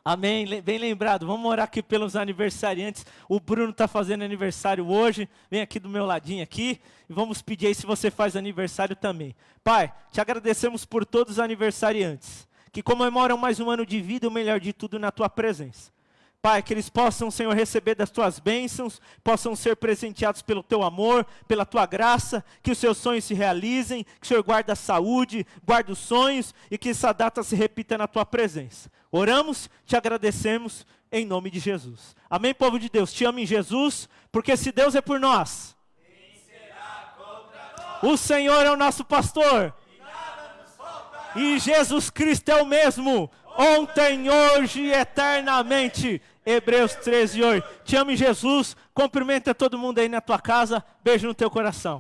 Amém, bem lembrado, vamos orar aqui pelos aniversariantes. O Bruno está fazendo aniversário hoje, vem aqui do meu ladinho aqui, e vamos pedir aí se você faz aniversário também. Pai, te agradecemos por todos os aniversariantes, que comemoram mais um ano de vida, o melhor de tudo na tua presença. Pai, que eles possam, Senhor, receber das tuas bênçãos, possam ser presenteados pelo teu amor, pela tua graça, que os seus sonhos se realizem, que o Senhor guarde a saúde, guarde os sonhos e que essa data se repita na tua presença. Oramos, te agradecemos, em nome de Jesus. Amém, povo de Deus? Te amo em Jesus, porque se Deus é por nós, quem será contra nós? O Senhor é o nosso pastor. E nada nos faltará. E Jesus Cristo é o mesmo. Ontem, hoje e eternamente. Hebreus 13:8. Te amo em Jesus. Cumprimenta todo mundo aí na tua casa. Beijo no teu coração.